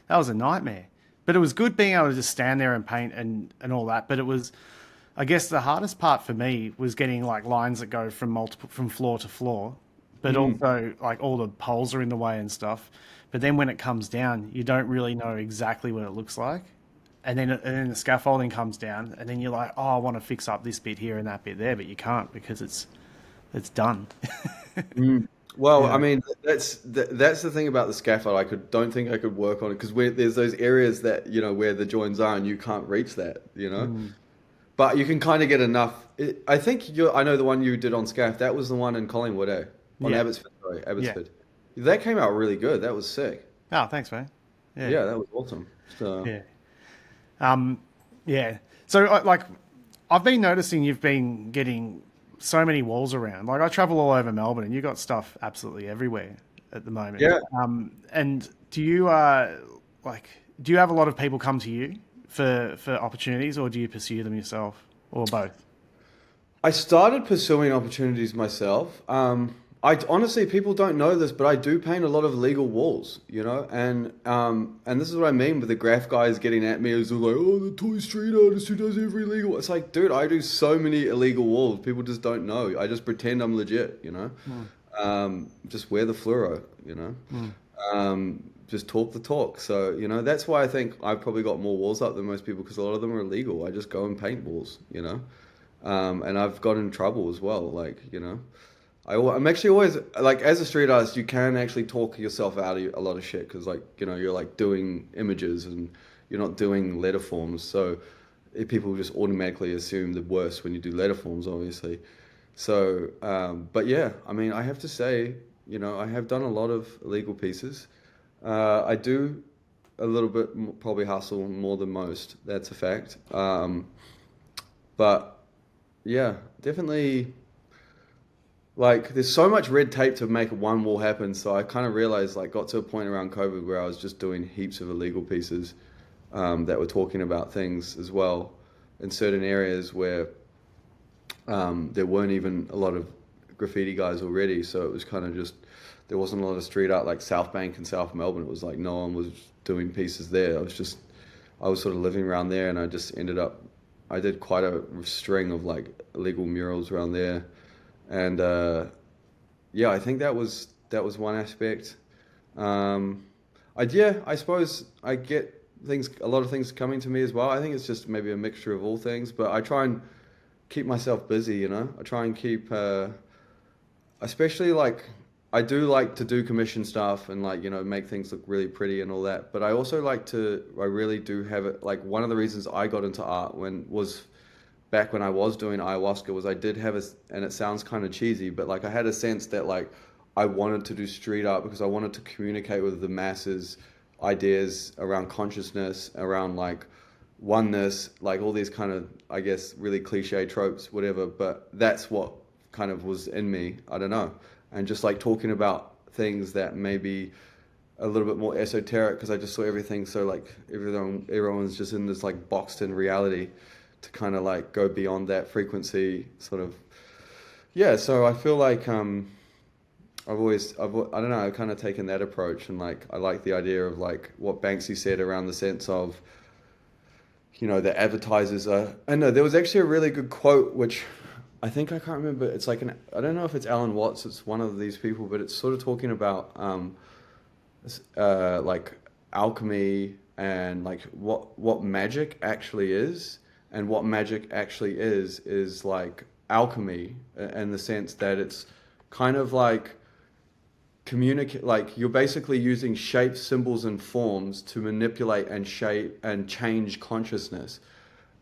was a nightmare. But it was good being able to just stand there and paint and all that. But it was, I guess, the hardest part for me was getting like lines that go from floor to floor, but also like all the poles are in the way and stuff. But then when it comes down, you don't really know exactly what it looks like. And then the scaffolding comes down, and then you're like, oh, I want to fix up this bit here and that bit there, but you can't because it's done. Well, Yeah. I mean, that's the thing about the scaffold. Don't think I could work on it, because there's those areas that, where the joins are, and you can't reach that. But you can kind of get enough. I think I know the one you did on Scaff. That was the one in Collingwood, eh? On Yeah. Abbotsford, sorry, Yeah. Abbotsford. That came out really good. That was sick. Oh, thanks, man. Yeah. Yeah, that was awesome. So, Yeah. Um, yeah. So, like, I've been noticing you've been getting so many walls around. Like, I travel all over Melbourne, and you got stuff absolutely everywhere at the moment. yeah. And do you do you have a lot of people come to you for opportunities, or do you pursue them yourself, or both? I started pursuing opportunities myself. I honestly, people don't know this, but I do paint a lot of illegal walls, and this is what I mean with the graph guys getting at me. It's like, oh, the toy street artist who does every illegal. It's like, dude, I do so many illegal walls. People just don't know. I just pretend I'm legit. Just wear the fluoro. Just talk the talk. So, that's why I think I've probably got more walls up than most people, because a lot of them are illegal. I just go and paint walls. And I've got in trouble as well. I'm actually always, like, as a street artist, you can actually talk yourself out of a lot of shit, because, you're like doing images and you're not doing letter forms. So people just automatically assume the worst when you do letter forms, obviously. So, but yeah, I mean, I have to say, I have done a lot of illegal pieces. I do a little bit probably hustle more than most. That's a fact. But yeah, definitely. Like, there's so much red tape to make one wall happen. So I kind of realized, like, got to a point around COVID where I was just doing heaps of illegal pieces that were talking about things as well in certain areas where there weren't even a lot of graffiti guys already. So it was kind of just, there wasn't a lot of street art like South Bank and South Melbourne. It was like no one was doing pieces there. I was sort of living around there, and I just ended up, I did quite a string of like illegal murals around there. And yeah, I think that was one aspect. I suppose I get a lot of things coming to me as well. I think it's just maybe a mixture of all things, but I try and keep myself busy. I try and keep, especially like, I do like to do commission stuff and like, make things look really pretty and all that. But I also I really do have it. Like, one of the reasons I got into art back when I was doing ayahuasca was I did have and it sounds kind of cheesy, but like I had a sense that like I wanted to do street art because I wanted to communicate with the masses ideas around consciousness, around like oneness, like all these kind of, I guess, really cliche tropes, whatever. But that's what kind of was in me. I don't know. And just like talking about things that maybe a little bit more esoteric, because I just saw everything so like everyone's just in this like boxed in reality, to kind of like go beyond that frequency sort of Yeah, so I feel like I don't know, I've kind of taken that approach, and like I like the idea of like what Banksy said around the sense of, the advertisers are. I know there was actually a really good quote which I think I can't remember. It's like I don't know if it's Alan Watts, it's one of these people, but it's sort of talking about like alchemy and like what magic actually is, and what magic actually is like alchemy in the sense that it's kind of like communicate, like you're basically using shapes, symbols, and forms to manipulate and shape and change consciousness.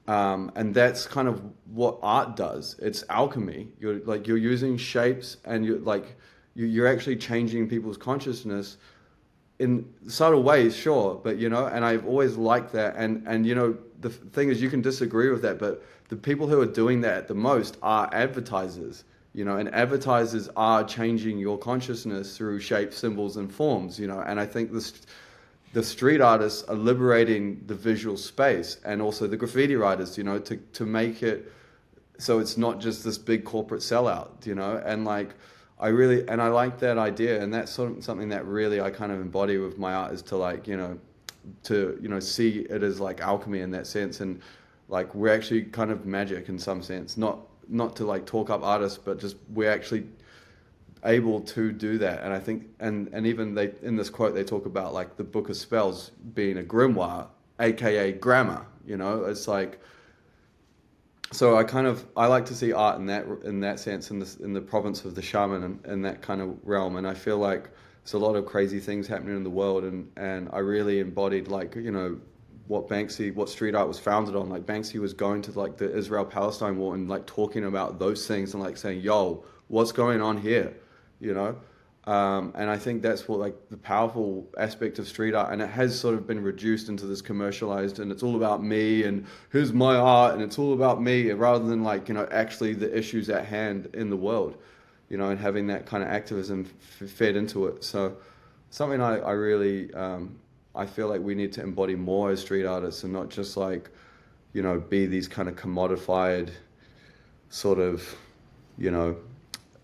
And that's kind of what art does. It's alchemy. You're using shapes, and you're actually changing people's consciousness in subtle ways, sure, but and I've always liked that. And the thing is, you can disagree with that, but the people who are doing that the most are advertisers. And advertisers are changing your consciousness through shapes, symbols, and forms. And I think the street artists are liberating the visual space, and also the graffiti writers, to make it so it's not just this big corporate sellout, and like I like that idea, and that's sort of something that really I kind of embody with my art, is to like, see it as like alchemy in that sense, and like we're actually kind of magic in some sense, not to like talk up artists, but just we're actually able to do that. And I think, and even they, in this quote, they talk about like the book of spells being a grimoire, aka grammar. It's like, so I like to see art in that sense, in the province of the shaman, and in that kind of realm. And I feel like there's a lot of crazy things happening in the world, and I really embodied like, what street art was founded on. Like Banksy was going to like the Israel-Palestine war and like talking about those things, and like saying, yo, what's going on here? you know. And I think that's what like the powerful aspect of street art, and it has sort of been reduced into this commercialized, and it's all about me and here's my art and it's all about me, rather than like actually the issues at hand in the world, and having that kind of activism fed into it. So something I really I feel like we need to embody more as street artists, and not just like be these kind of commodified sort of you know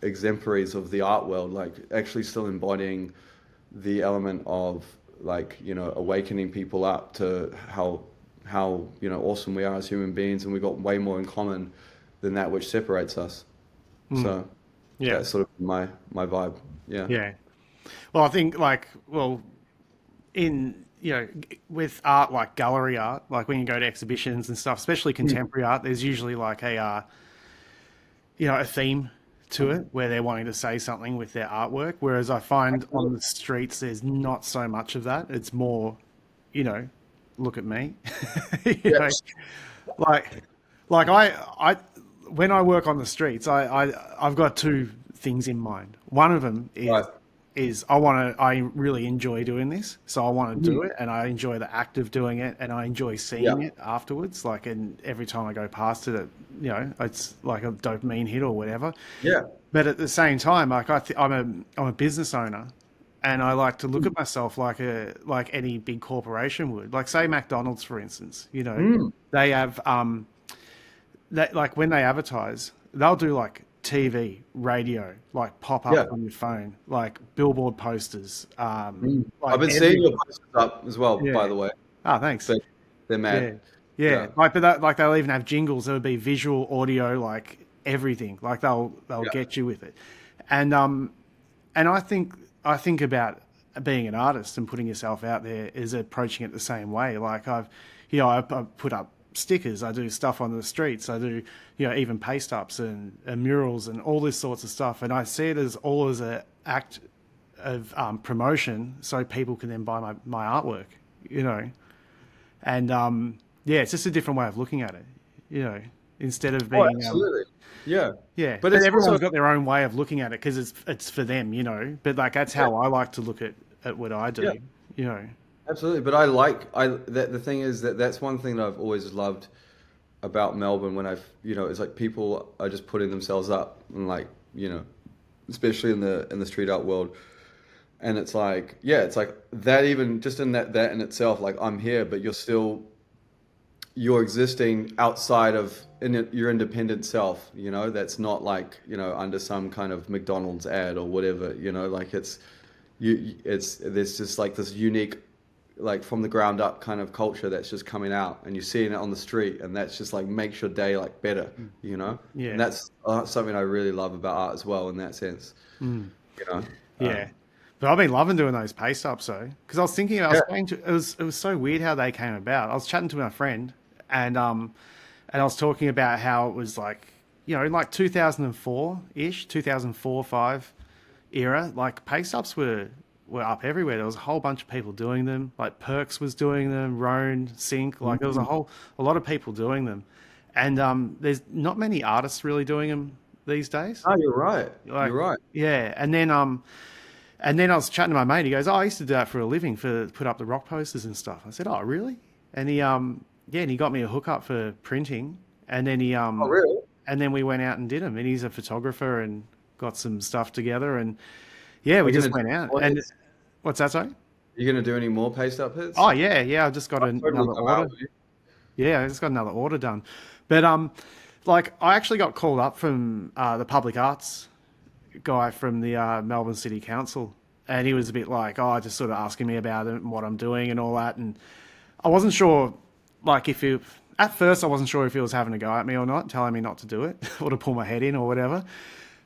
exemplaries of the art world, like actually still embodying the element of like awakening people up to how awesome we are as human beings, and we've got way more in common than that which separates us. So Yeah. that's sort of my vibe. Yeah. Yeah. Well, I think in with art like gallery art, like when you go to exhibitions and stuff, especially contemporary art, there's usually like a theme to it where they're wanting to say something with their artwork. Whereas I find on the streets there's not so much of that. It's more, look at me. you know, Yes. like I when I work on the streets, I've got two things in mind. One of them Right. is I really enjoy doing this, so I want to do it, and I enjoy the act of doing it, and I enjoy Yeah. seeing it afterwards. Like, and every time I go past it, it's like a dopamine hit or whatever. Yeah. But at the same time, like I'm a business owner, and I like to look at myself like any big corporation would. Like say McDonald's, for instance. They have that, like when they advertise, they'll do like TV, radio, like pop up Yeah. on your phone, like billboard posters, I've like been seeing your posters up as well, by yeah. the way. Oh, thanks. But they're Yeah, mad. yeah. Yeah. Like, but like they'll even have jingles. There would be visual, audio, like everything. Like they'll Yeah. get you with it, and I think about being an artist and putting yourself out there is approaching it the same way. Like I put up stickers. I do stuff on the streets. I do even paste ups and murals and all this sorts of stuff. And I see it as all as an act of promotion, so people can then buy my artwork. And yeah, it's just a different way of looking at it. Instead of Oh, being absolutely. Yeah. yeah, But but it's also everyone's got their own way of looking at it because it's for them, But like that's yeah, how I like to look at what I yeah, do, you know. absolutely. But that the thing is that that's one thing that I've always loved about Melbourne, when it's like people are just putting themselves up, and like, especially in the street art world. And it's like, yeah, it's like that, even just in that in itself, like I'm here, but you're still you're existing outside of your independent self, that's not like, under some kind of McDonald's ad or whatever, like there's just like this unique, like from the ground up kind of culture that's just coming out, and you're seeing it on the street, and that's just like makes your day like better, Yeah. and that's something I really love about art as well in that sense, you know. Yeah. But I've been loving doing those paste ups though, because I was thinking, it was so weird how they came about. I was chatting to my friend, and I was talking about how it was like, in like 2004 ish, 2004-5 era, like paste ups were up everywhere. There was a whole bunch of people doing them. Like Perks was doing them, Roan, Sync. Like there was a lot of people doing them, and there's not many artists really doing them these days. Oh, you're right. Like, You're right. yeah, and then I was chatting to my mate. He goes, "Oh, I used to do that for a living, put up the rock posters and stuff." I said, "Oh, really?" And and he got me a hookup for printing. And then Oh, really? and then we went out and did them. And he's a photographer and got some stuff together. And yeah, we just went out. And what's that, sorry? You gonna do any more paste up hits? Oh yeah, I just got I'll totally another come out order. with you. Yeah, I just got another order done. But like I actually got called up from the public arts guy from the Melbourne City Council, and he was a bit like, just sort of asking me about it and what I'm doing and all that, and I wasn't sure, like at first I wasn't sure if he was having a go at me or not, telling me not to do it or to pull my head in or whatever.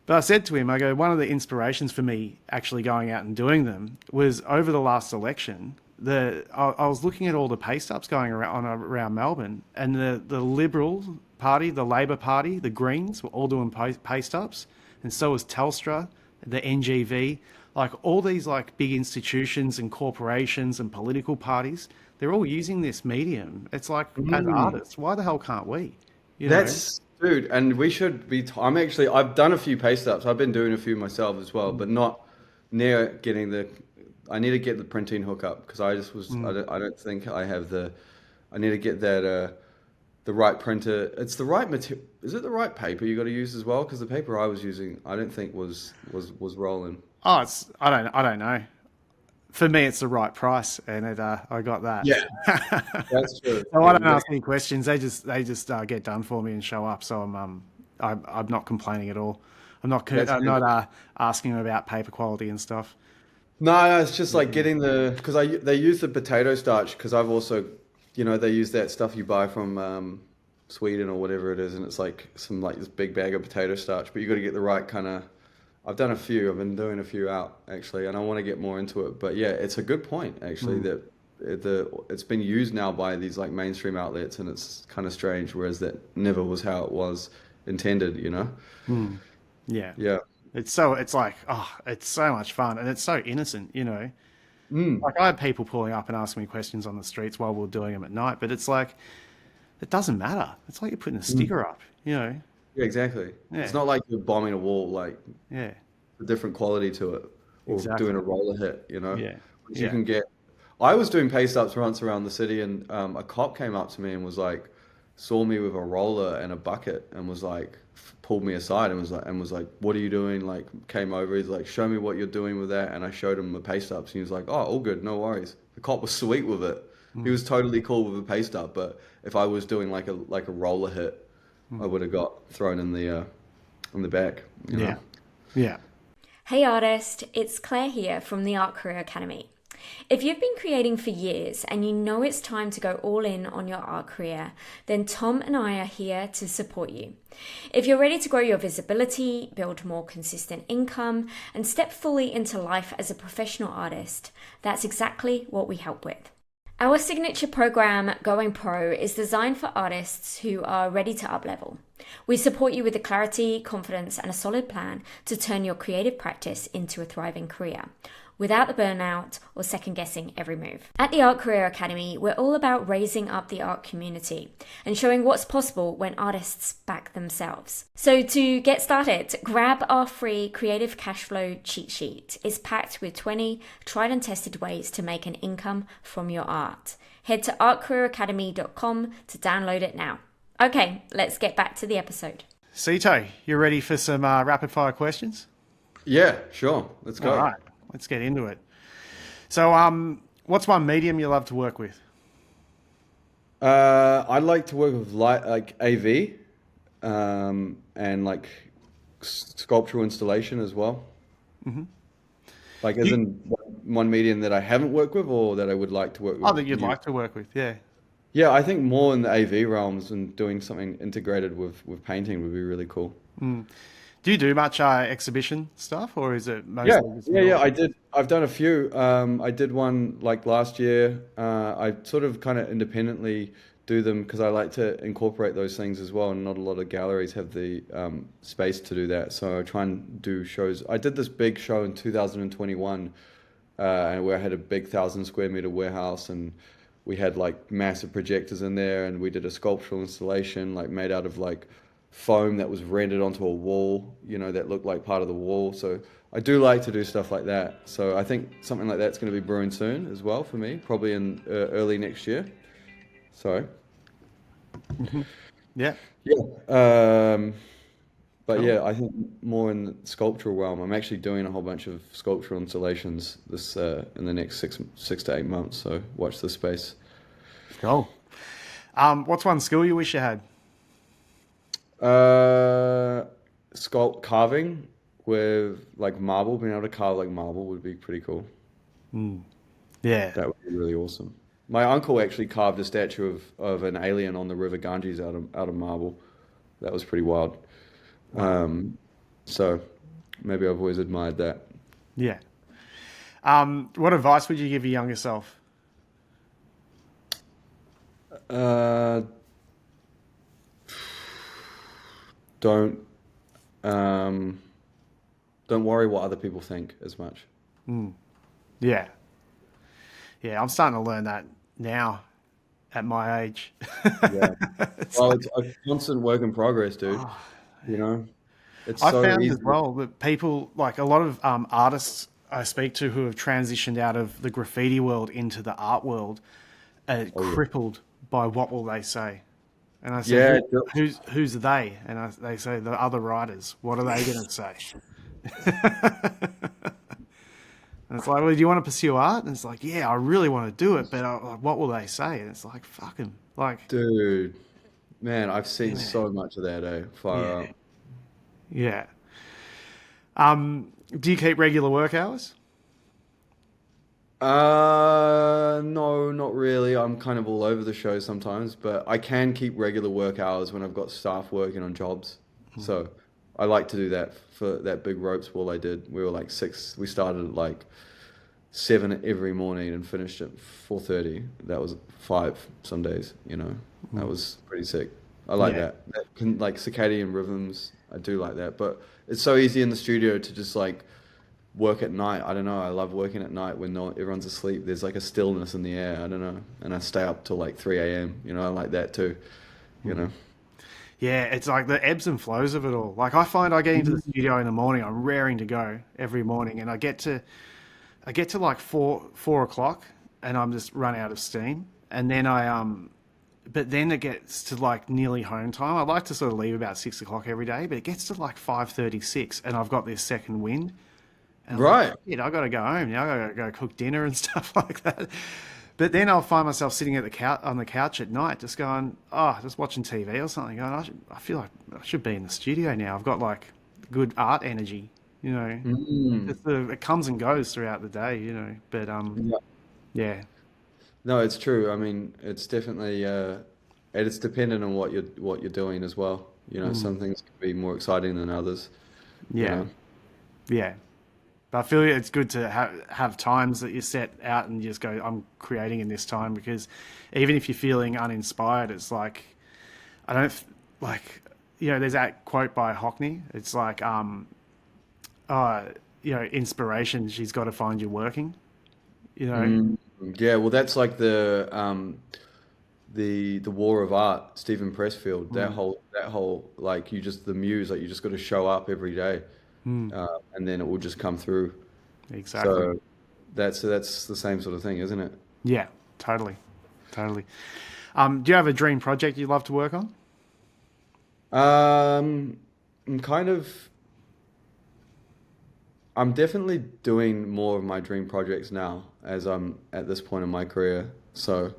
But I said to him, I go, one of the inspirations for me actually going out and doing them was over the last election. I was looking at all the paste ups going around Melbourne, and the Liberal Party, the Labor Party, the Greens were all doing paste ups, and so was Telstra, the NGV, like all these like big institutions and corporations and political parties. They're all using this medium. It's like, as artists, why the hell can't we? That's dude, and we should be. I've done a few paste ups. I've been doing a few myself as well, but not near getting the. I need to get the printing hookup because I just was. I don't think I have the. I need to get that. The right printer. It's the right material. Is it the right paper you got to use as well? Because the paper I was using, I don't think was rolling. Oh, I don't know. For me, it's the right price, and I got that. Yeah, that's true. So I don't ask any questions. They just get done for me and show up. So I'm not complaining at all. I'm not asking about paper quality and stuff. No, it's just like getting because they use the potato starch because I've also, they use that stuff you buy from Sweden or whatever it is, and it's like this big bag of potato starch, but you got to get the right kind of. I've done a few. I've been doing a few out actually, and I want to get more into it. But yeah, it's a good point actually that it's been used now by these like mainstream outlets, and it's kind of strange. Whereas that never was how it was intended, Yeah. Yeah. It's so much fun, and it's so innocent, Like I had people pulling up and asking me questions on the streets while we were doing them at night, but it's like it doesn't matter. It's like you're putting a sticker up, Yeah, exactly. Yeah. It's not like you're bombing a wall, like Yeah. a different quality to it, or Exactly. doing a roller hit, Yeah. Which you can get. I was doing paste ups once around the city, and a cop came up to me and was like, saw me with a roller and a bucket, and was like, pulled me aside and was like, "What are you doing?" Like, came over. He's like, "Show me what you're doing with that." And I showed him the paste ups, and he was like, "Oh, all good, no worries." The cop was sweet with it. He was totally cool with a paste up, but if I was doing like a roller hit, I would have got thrown in the back. Yeah. Yeah. Hey artist, it's Claire here from the Art Career Academy. If you've been creating for years and you know it's time to go all in on your art career, then Tom and I are here to support you. If you're ready to grow your visibility, build more consistent income, and step fully into life as a professional artist, that's exactly what we help with. Our signature program, Going Pro, is designed for artists who are ready to up-level. We support you with the clarity, confidence, and a solid plan to turn your creative practice into a thriving career, without the burnout or second-guessing every move. At the Art Career Academy, we're all about raising up the art community and showing what's possible when artists back themselves. So to get started, grab our free Creative Cashflow cheat sheet. It's packed with 20 tried and tested ways to make an income from your art. Head to artcareeracademy.com to download it now. Okay, let's get back to the episode. Seaton, you ready for some rapid-fire questions? Yeah, sure. Let's go. All right. Let's get into it. So, what's one medium you love to work with? I'd like to work with light, like AV, and like sculptural installation as well. Like, as You, in one medium that I haven't worked with, or that I would like to work oh, with that you'd new. like to work with, yeah. Yeah, I think more in the AV realms and doing something integrated with painting would be really cool. Do you do much exhibition stuff, or is it Yeah, mostly just yeah. mural? I did. I've done a few. I did one like last year. I sort of kind of independently do them because I like to incorporate those things as well. And not a lot of galleries have the space to do that. So I try and do shows. I did this big show in 2021, where I had a big 1,000 square meter warehouse, and we had like massive projectors in there, and we did a sculptural installation like made out of like foam that was rendered onto a wall, that looked like part of the wall. So I do like to do stuff like that. So I think something like that's going to be brewing soon as well for me, probably in early next year. So Yeah, yeah, but cool. yeah, I think more in the sculptural realm. I'm actually doing a whole bunch of sculptural installations this in the next six to 8 months. So watch this space. Cool. What's one skill you wish you had? Uh, Sculpt carving with like marble, being able to carve like marble would be pretty cool. Yeah. That would be really awesome. My uncle actually carved a statue of an alien on the River Ganges out of marble. That was pretty wild. Wow. So maybe I've always admired that. Yeah. What advice would you give your younger self? Uh, don't um, don't worry what other people think as much. Yeah. Yeah, I'm starting to learn that now at my age. Yeah. It's Well, like, it's a constant work in progress, dude. You know, it's I so found easy. as well that people, like a lot of artists I speak to who have transitioned out of the graffiti world into the art world are Oh yeah. crippled by what will they say. And I said, Yeah. who's they? And they say the other writers. What are they going to say? And it's like, well, do you want to pursue art? And it's like, yeah, I really want to do it, but like, what will they say? And it's like, fuck 'em. Like, Dude, man, I've seen yeah, so much of that, far yeah, out. yeah. Do you keep regular work hours? No, not really. I'm kind of all over the show sometimes, but I can keep regular work hours when I've got staff working on jobs. So I like to do that for that big ropes wall I did. We were like six. We started at like 7 every morning and finished at 4:30. That was 5 some days. That was pretty sick. I like Yeah, that. That can, like circadian rhythms. I do like that, but it's so easy in the studio to just like work at night. I don't know. I love working at night when everyone's asleep. There's like a stillness in the air. I don't know. And I stay up till like 3 a.m. I like that too. You know. yeah. It's like the ebbs and flows of it all. Like I find I get into the studio in the morning. I'm raring to go every morning, and I get to like four o'clock, and I'm just run out of steam. And then but then it gets to like nearly home time. I like to sort of leave about 6 o'clock every day, but it gets to like 5:36, and I've got this second wind, and I'm like, Right. shit, I got to go home now. I got to go cook dinner and stuff like that. But then I'll find myself sitting at the couch on the couch at night, just going, just watching TV or something. Going, I feel like I should be in the studio now. I've got like good art energy, you know. Mm. It comes and goes throughout the day, you know. But Yeah. yeah, No, it's true. I mean, it's definitely and it's dependent on what you're doing as well. Some things can be more exciting than others. You yeah, know. yeah. But I feel it's good to have times that you set out and you just go, I'm creating in this time, because even if you're feeling uninspired, it's like I don't like there's that quote by Hockney. It's like inspiration. She's got to find you working. You know. Mm. Yeah. Well, that's like the War of Art, Stephen Pressfield. That Mm, whole like the muse, like you just got to show up every day, mm, and then it will just come through. exactly. So that's the same sort of thing, isn't it? Yeah. Totally. Totally. Do you have a dream project you'd love to work on? Um, I'm kind of, I'm definitely doing more of my dream projects now as I'm at this point in my career. So,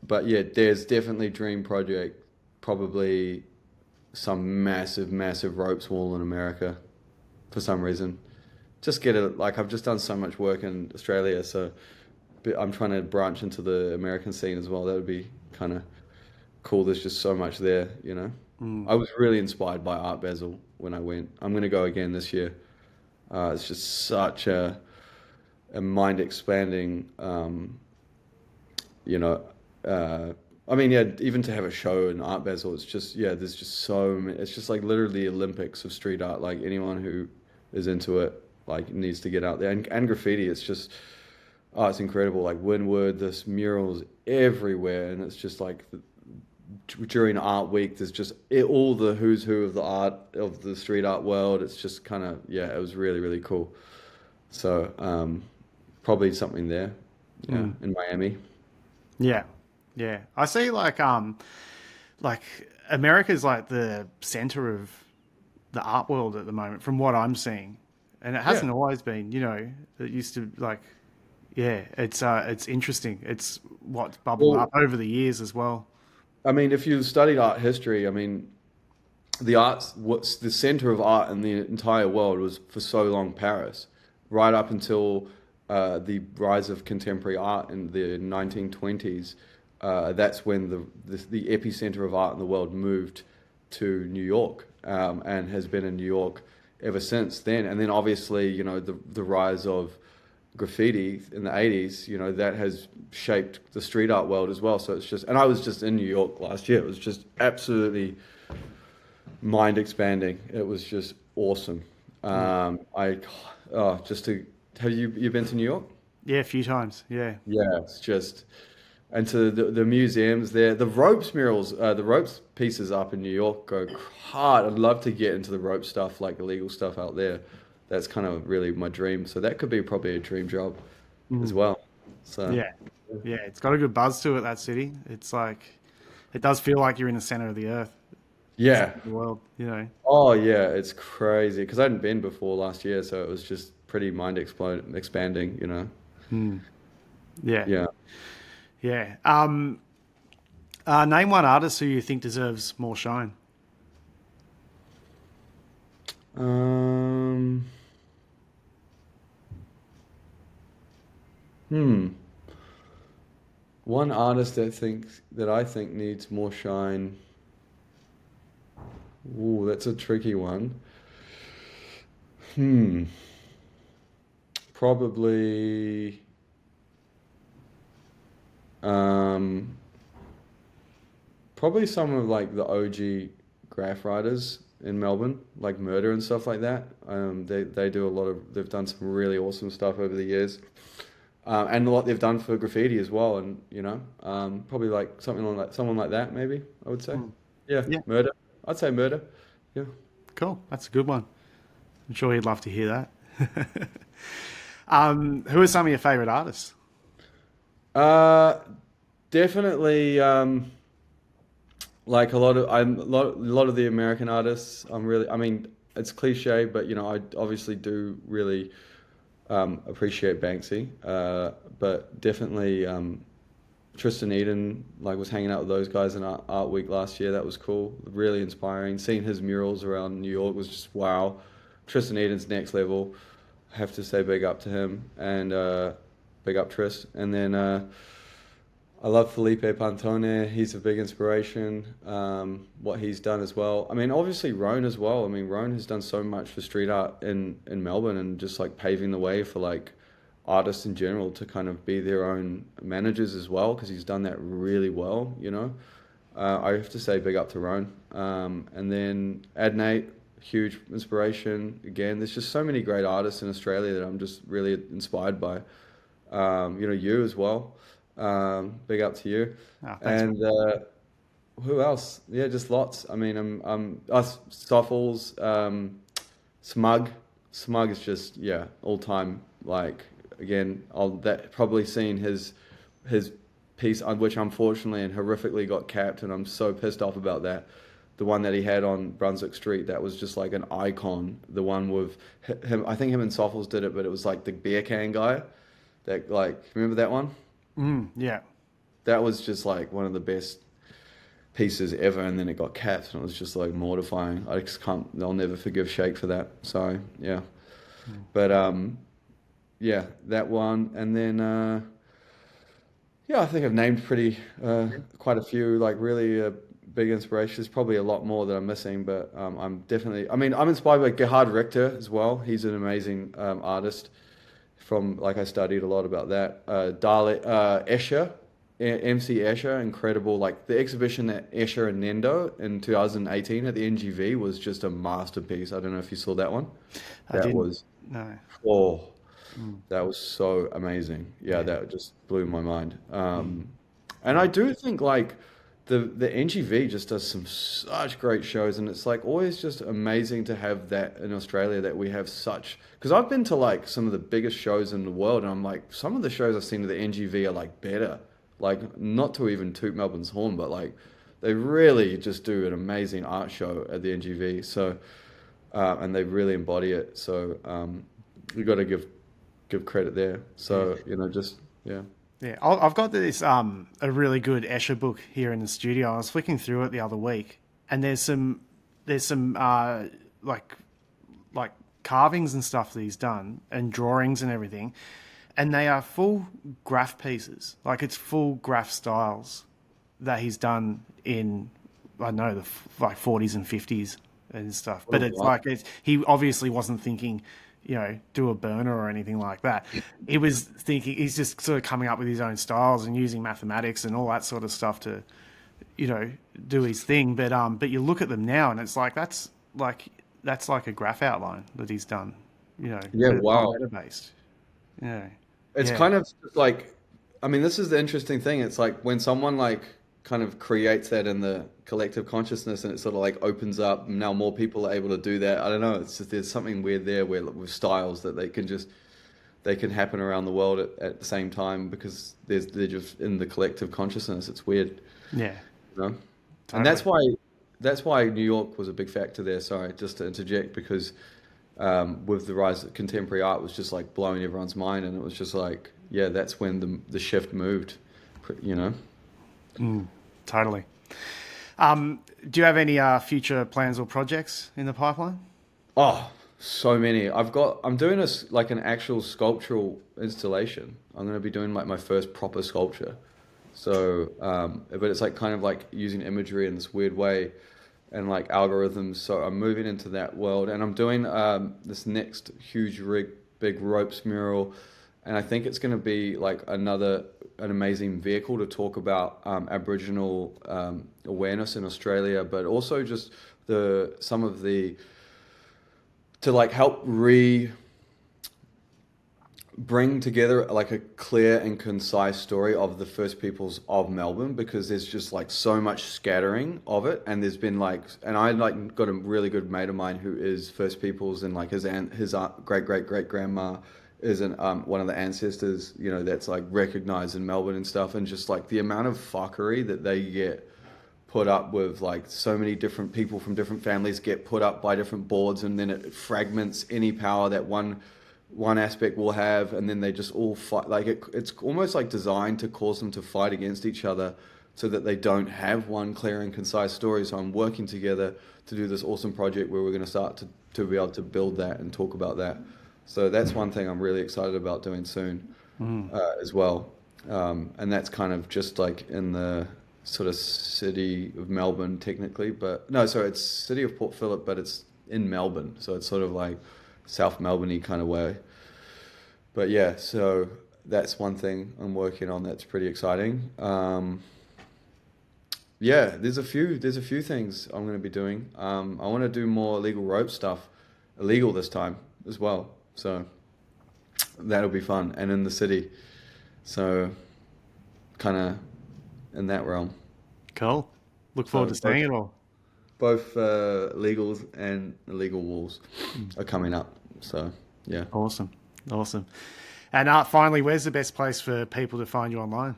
But yeah, there's definitely dream project, probably some massive, massive ropes wall in America for some reason. Just get it, like I've just done so much work in Australia, so I'm trying to branch into the American scene as well. That would be kind of cool. There's just so much there, you know. I was really inspired by Art Basel when I went. I'm going to go again this year. It's just such a mind expanding, you know. I mean, yeah, even to have a show in Art Basel, it's just, yeah, there's just so many, it's just like literally the Olympics of street art. Like anyone who is into it, like needs to get out there. And graffiti, it's just, oh, it's incredible. Like Wynwood, there's murals everywhere. And it's just like during Art Week, there's just all the who's who of the art, of the street art world. It's just kind of, yeah, it was really, really cool. So probably something there, yeah, in Miami. Yeah, yeah. I see like America's like the center of the art world at the moment, from what I'm seeing, and it Yeah. hasn't always been. You know, it used to like, yeah. It's interesting. It's what's bubbled up Well, over the years as well. I mean, if you studied art history, I mean, the arts, what's the center of art in the entire world was for so long Paris, right up until the rise of contemporary art in the 1920s. That's when the epicenter of art in the world moved to New York, and has been in New York ever since then. And then obviously, you know, the rise of graffiti in the 80s, you know, that has shaped the street art world as well. So it's just, and I was just in New York last year. It was just absolutely mind expanding. It was just awesome. I just to have you been to New York? Yeah, a few times. Yeah. Yeah, it's just, and to the museums there, the ropes murals, the ropes pieces up in New York go hard. I'd love to get into the rope stuff, like illegal stuff out there. That's kind of really my dream. So that could be probably a dream job as well. So Yeah, yeah, it's got a good buzz to it, that city. It's like, it does feel like you're in the center of the earth, yeah. the world, you know. Oh yeah, it's crazy because I hadn't been before last year, so it was just pretty mind explode expanding, you know. Yeah, Yeah. yeah. Name one artist who you think deserves more shine. Um. Hmm. One artist that I think needs more shine. Ooh, that's a tricky one. Hmm. Probably. Um. Probably some of like the OG graph writers in Melbourne, like Murder and stuff like that. They do a lot of, they've done some really awesome stuff over the years, and a lot they've done for graffiti as well. And you know, probably like something like someone like that, maybe I would say. Yeah, Yeah, Murder. I'd say Murder. Yeah. cool. That's a good one. I'm sure you'd love to hear that. Who are some of your favorite artists? Uh, Definitely. Like a lot of the American artists. I mean, it's cliche, but you know, I obviously do really appreciate Banksy. But definitely Tristan Eden, like was hanging out with those guys in Art Week last year. That was cool, really inspiring. Seeing his murals around New York was just wow. Tristan Eden's next level. I have to say big up to him and big up Tris. And then I love Felipe Pantone. He's a big inspiration. What he's done as well. I mean, obviously Roan as well. I mean, Roan has done so much for street art in Melbourne and just like paving the way for like artists in general to kind of be their own managers as well because he's done that really well. You know, I have to say big up to Roan. And then Adnate, huge inspiration. Again, there's just so many great artists in Australia that I'm just really inspired by. You know, you as well. Big up to you. Oh, thanks, man. And who else? Yeah, just lots. I mean, us Stoffels, Smug. Smug is just yeah, all time. Like again, I'll that probably seen his piece, which unfortunately and horrifically got capped, and I'm so pissed off about that. The one that he had on Brunswick Street, that was just like an icon. The one with him, I think him and Stoffels did it, but it was like the beer can guy. That like, remember that one? Yeah, that was just like one of the best pieces ever, and then it got capped, and it was just like mortifying. I just can't. I'll never forgive Shake for that. So yeah, but yeah, that one, and then yeah, I think I've named pretty quite a few like really big inspirations. Probably a lot more that I'm missing, but I'm definitely. I mean, I'm inspired by Gerhard Richter as well. He's an amazing artist. From like I studied a lot about that. Dali Escher, MC Escher, incredible. Like the exhibition at Escher and Nendo in 2018 at the NGV was just a masterpiece. I don't know if you saw that one. I That didn't. was No. oh, that was so amazing. Yeah, Yeah. that just blew my mind. And I do think like the NGV just does some such great shows, and it's like always just amazing to have that in Australia that we have such. Because I've been to like some of the biggest shows in the world, and I'm like some of the shows I've seen at the NGV are like better. Like not to even toot Melbourne's horn, but like they really just do an amazing art show at the NGV. So and they really embody it. So you got to give credit there. So just yeah. Yeah, I've got this a really good Escher book here in the studio. I was flicking through it the other week, and there's some like carvings and stuff that he's done, and drawings and everything, and they are full graph pieces. Like it's full graph styles that he's done in I don't know like 40s and 50s and stuff. But Oh, it's wow. like he obviously wasn't thinking, do a burner or anything like that. He was thinking he's just sort of coming up with his own styles and using mathematics and all that sort of stuff to, do his thing. But you look at them now and it's like that's like a graph outline that he's done, Yeah, but it's not wow. letter based. Yeah, It's yeah, kind of like, I mean, this is the interesting thing. It's like when someone like kind of creates that in the collective consciousness and it sort of like opens up, now more people are able to do that. I don't know. It's just, there's something weird there where with styles that they can happen around the world at the same time because they're just in the collective consciousness. It's weird, yeah, you know? And totally. that's why New York was a big factor there. Sorry, just to interject because with the rise of contemporary art was just like blowing everyone's mind, and it was just like, yeah, that's when the shift moved, you know. Totally. Do you have any future plans or projects in the pipeline? Oh, so many. I'm doing like an actual sculptural installation. I'm going to be doing like my first proper sculpture. So, but it's like kind of like using imagery in this weird way and like algorithms. So I'm moving into that world, and I'm doing this next huge big ropes mural, and I think it's going to be like an amazing vehicle to talk about Aboriginal awareness in Australia, but also just some of the to like help bring together like a clear and concise story of the First Peoples of Melbourne, because there's just like so much scattering of it, and there's been like, and I like got a really good mate of mine who is First Peoples, and like his great grandma is one of the ancestors, that's like recognized in Melbourne and stuff, and just like the amount of fuckery that they get put up with, like so many different people from different families get put up by different boards, and then it fragments any power that one aspect will have, and then they just all fight. Like it's almost like designed to cause them to fight against each other so that they don't have one clear and concise story. So I'm working together to do this awesome project where we're going to start to be able to build that and talk about that. So that's one thing I'm really excited about doing soon as well. And that's kind of just like in the sort of city of Melbourne technically, but no, so it's city of Port Phillip, but it's in Melbourne. So it's sort of like South Melbourne-y kind of way. But yeah, so that's one thing I'm working on that's pretty exciting. Yeah, there's a few things I'm going to be doing. I want to do more illegal rope stuff, illegal this time as well. So that'll be fun, and in the city. So kind of in that realm. Cool. Look forward So to seeing it all. both legals and illegal walls are coming up. So yeah. Awesome. Awesome. And finally, where's the best place for people to find you online?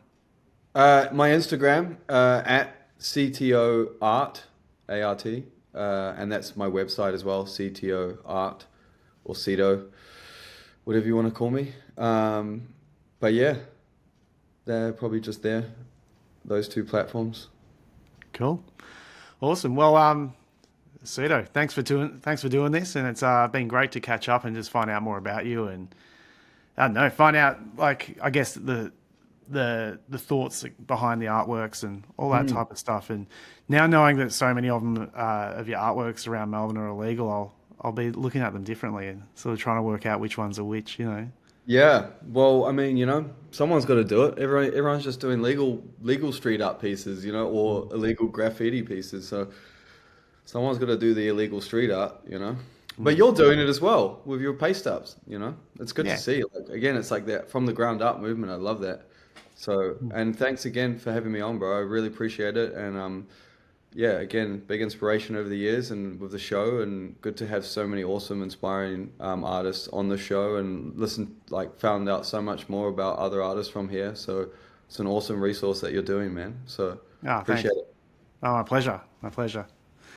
My Instagram at CTO Art, A-R-T, and that's my website as well, CTO Art or CTO, whatever you want to call me. But yeah, they're probably just there. those two platforms. Cool. Awesome. Well, Ceto, thanks for doing this, and it's been great to catch up and just find out more about you, and I don't know, find out, like, I guess the thoughts behind the artworks and all that type of stuff. And now knowing that so many of them of your artworks around Melbourne are illegal, I'll be looking at them differently and sort of trying to work out which ones are which, you know. Yeah, well, I mean, someone's got to do it. Everyone's just doing legal street art pieces, or illegal graffiti pieces. So someone's got to do the illegal street art. But you're doing it as well with your paste ups. It's good to Yeah. see. Like, again, it's like that from the ground up movement. I love that. So, and thanks again for having me on, bro. I really appreciate it. And yeah, again, big inspiration over the years and with the show, and good to have so many awesome, inspiring artists on the show, and found out so much more about other artists from here. So it's an awesome resource that you're doing, man. So Oh, thanks. appreciate it. Oh, my pleasure. My pleasure.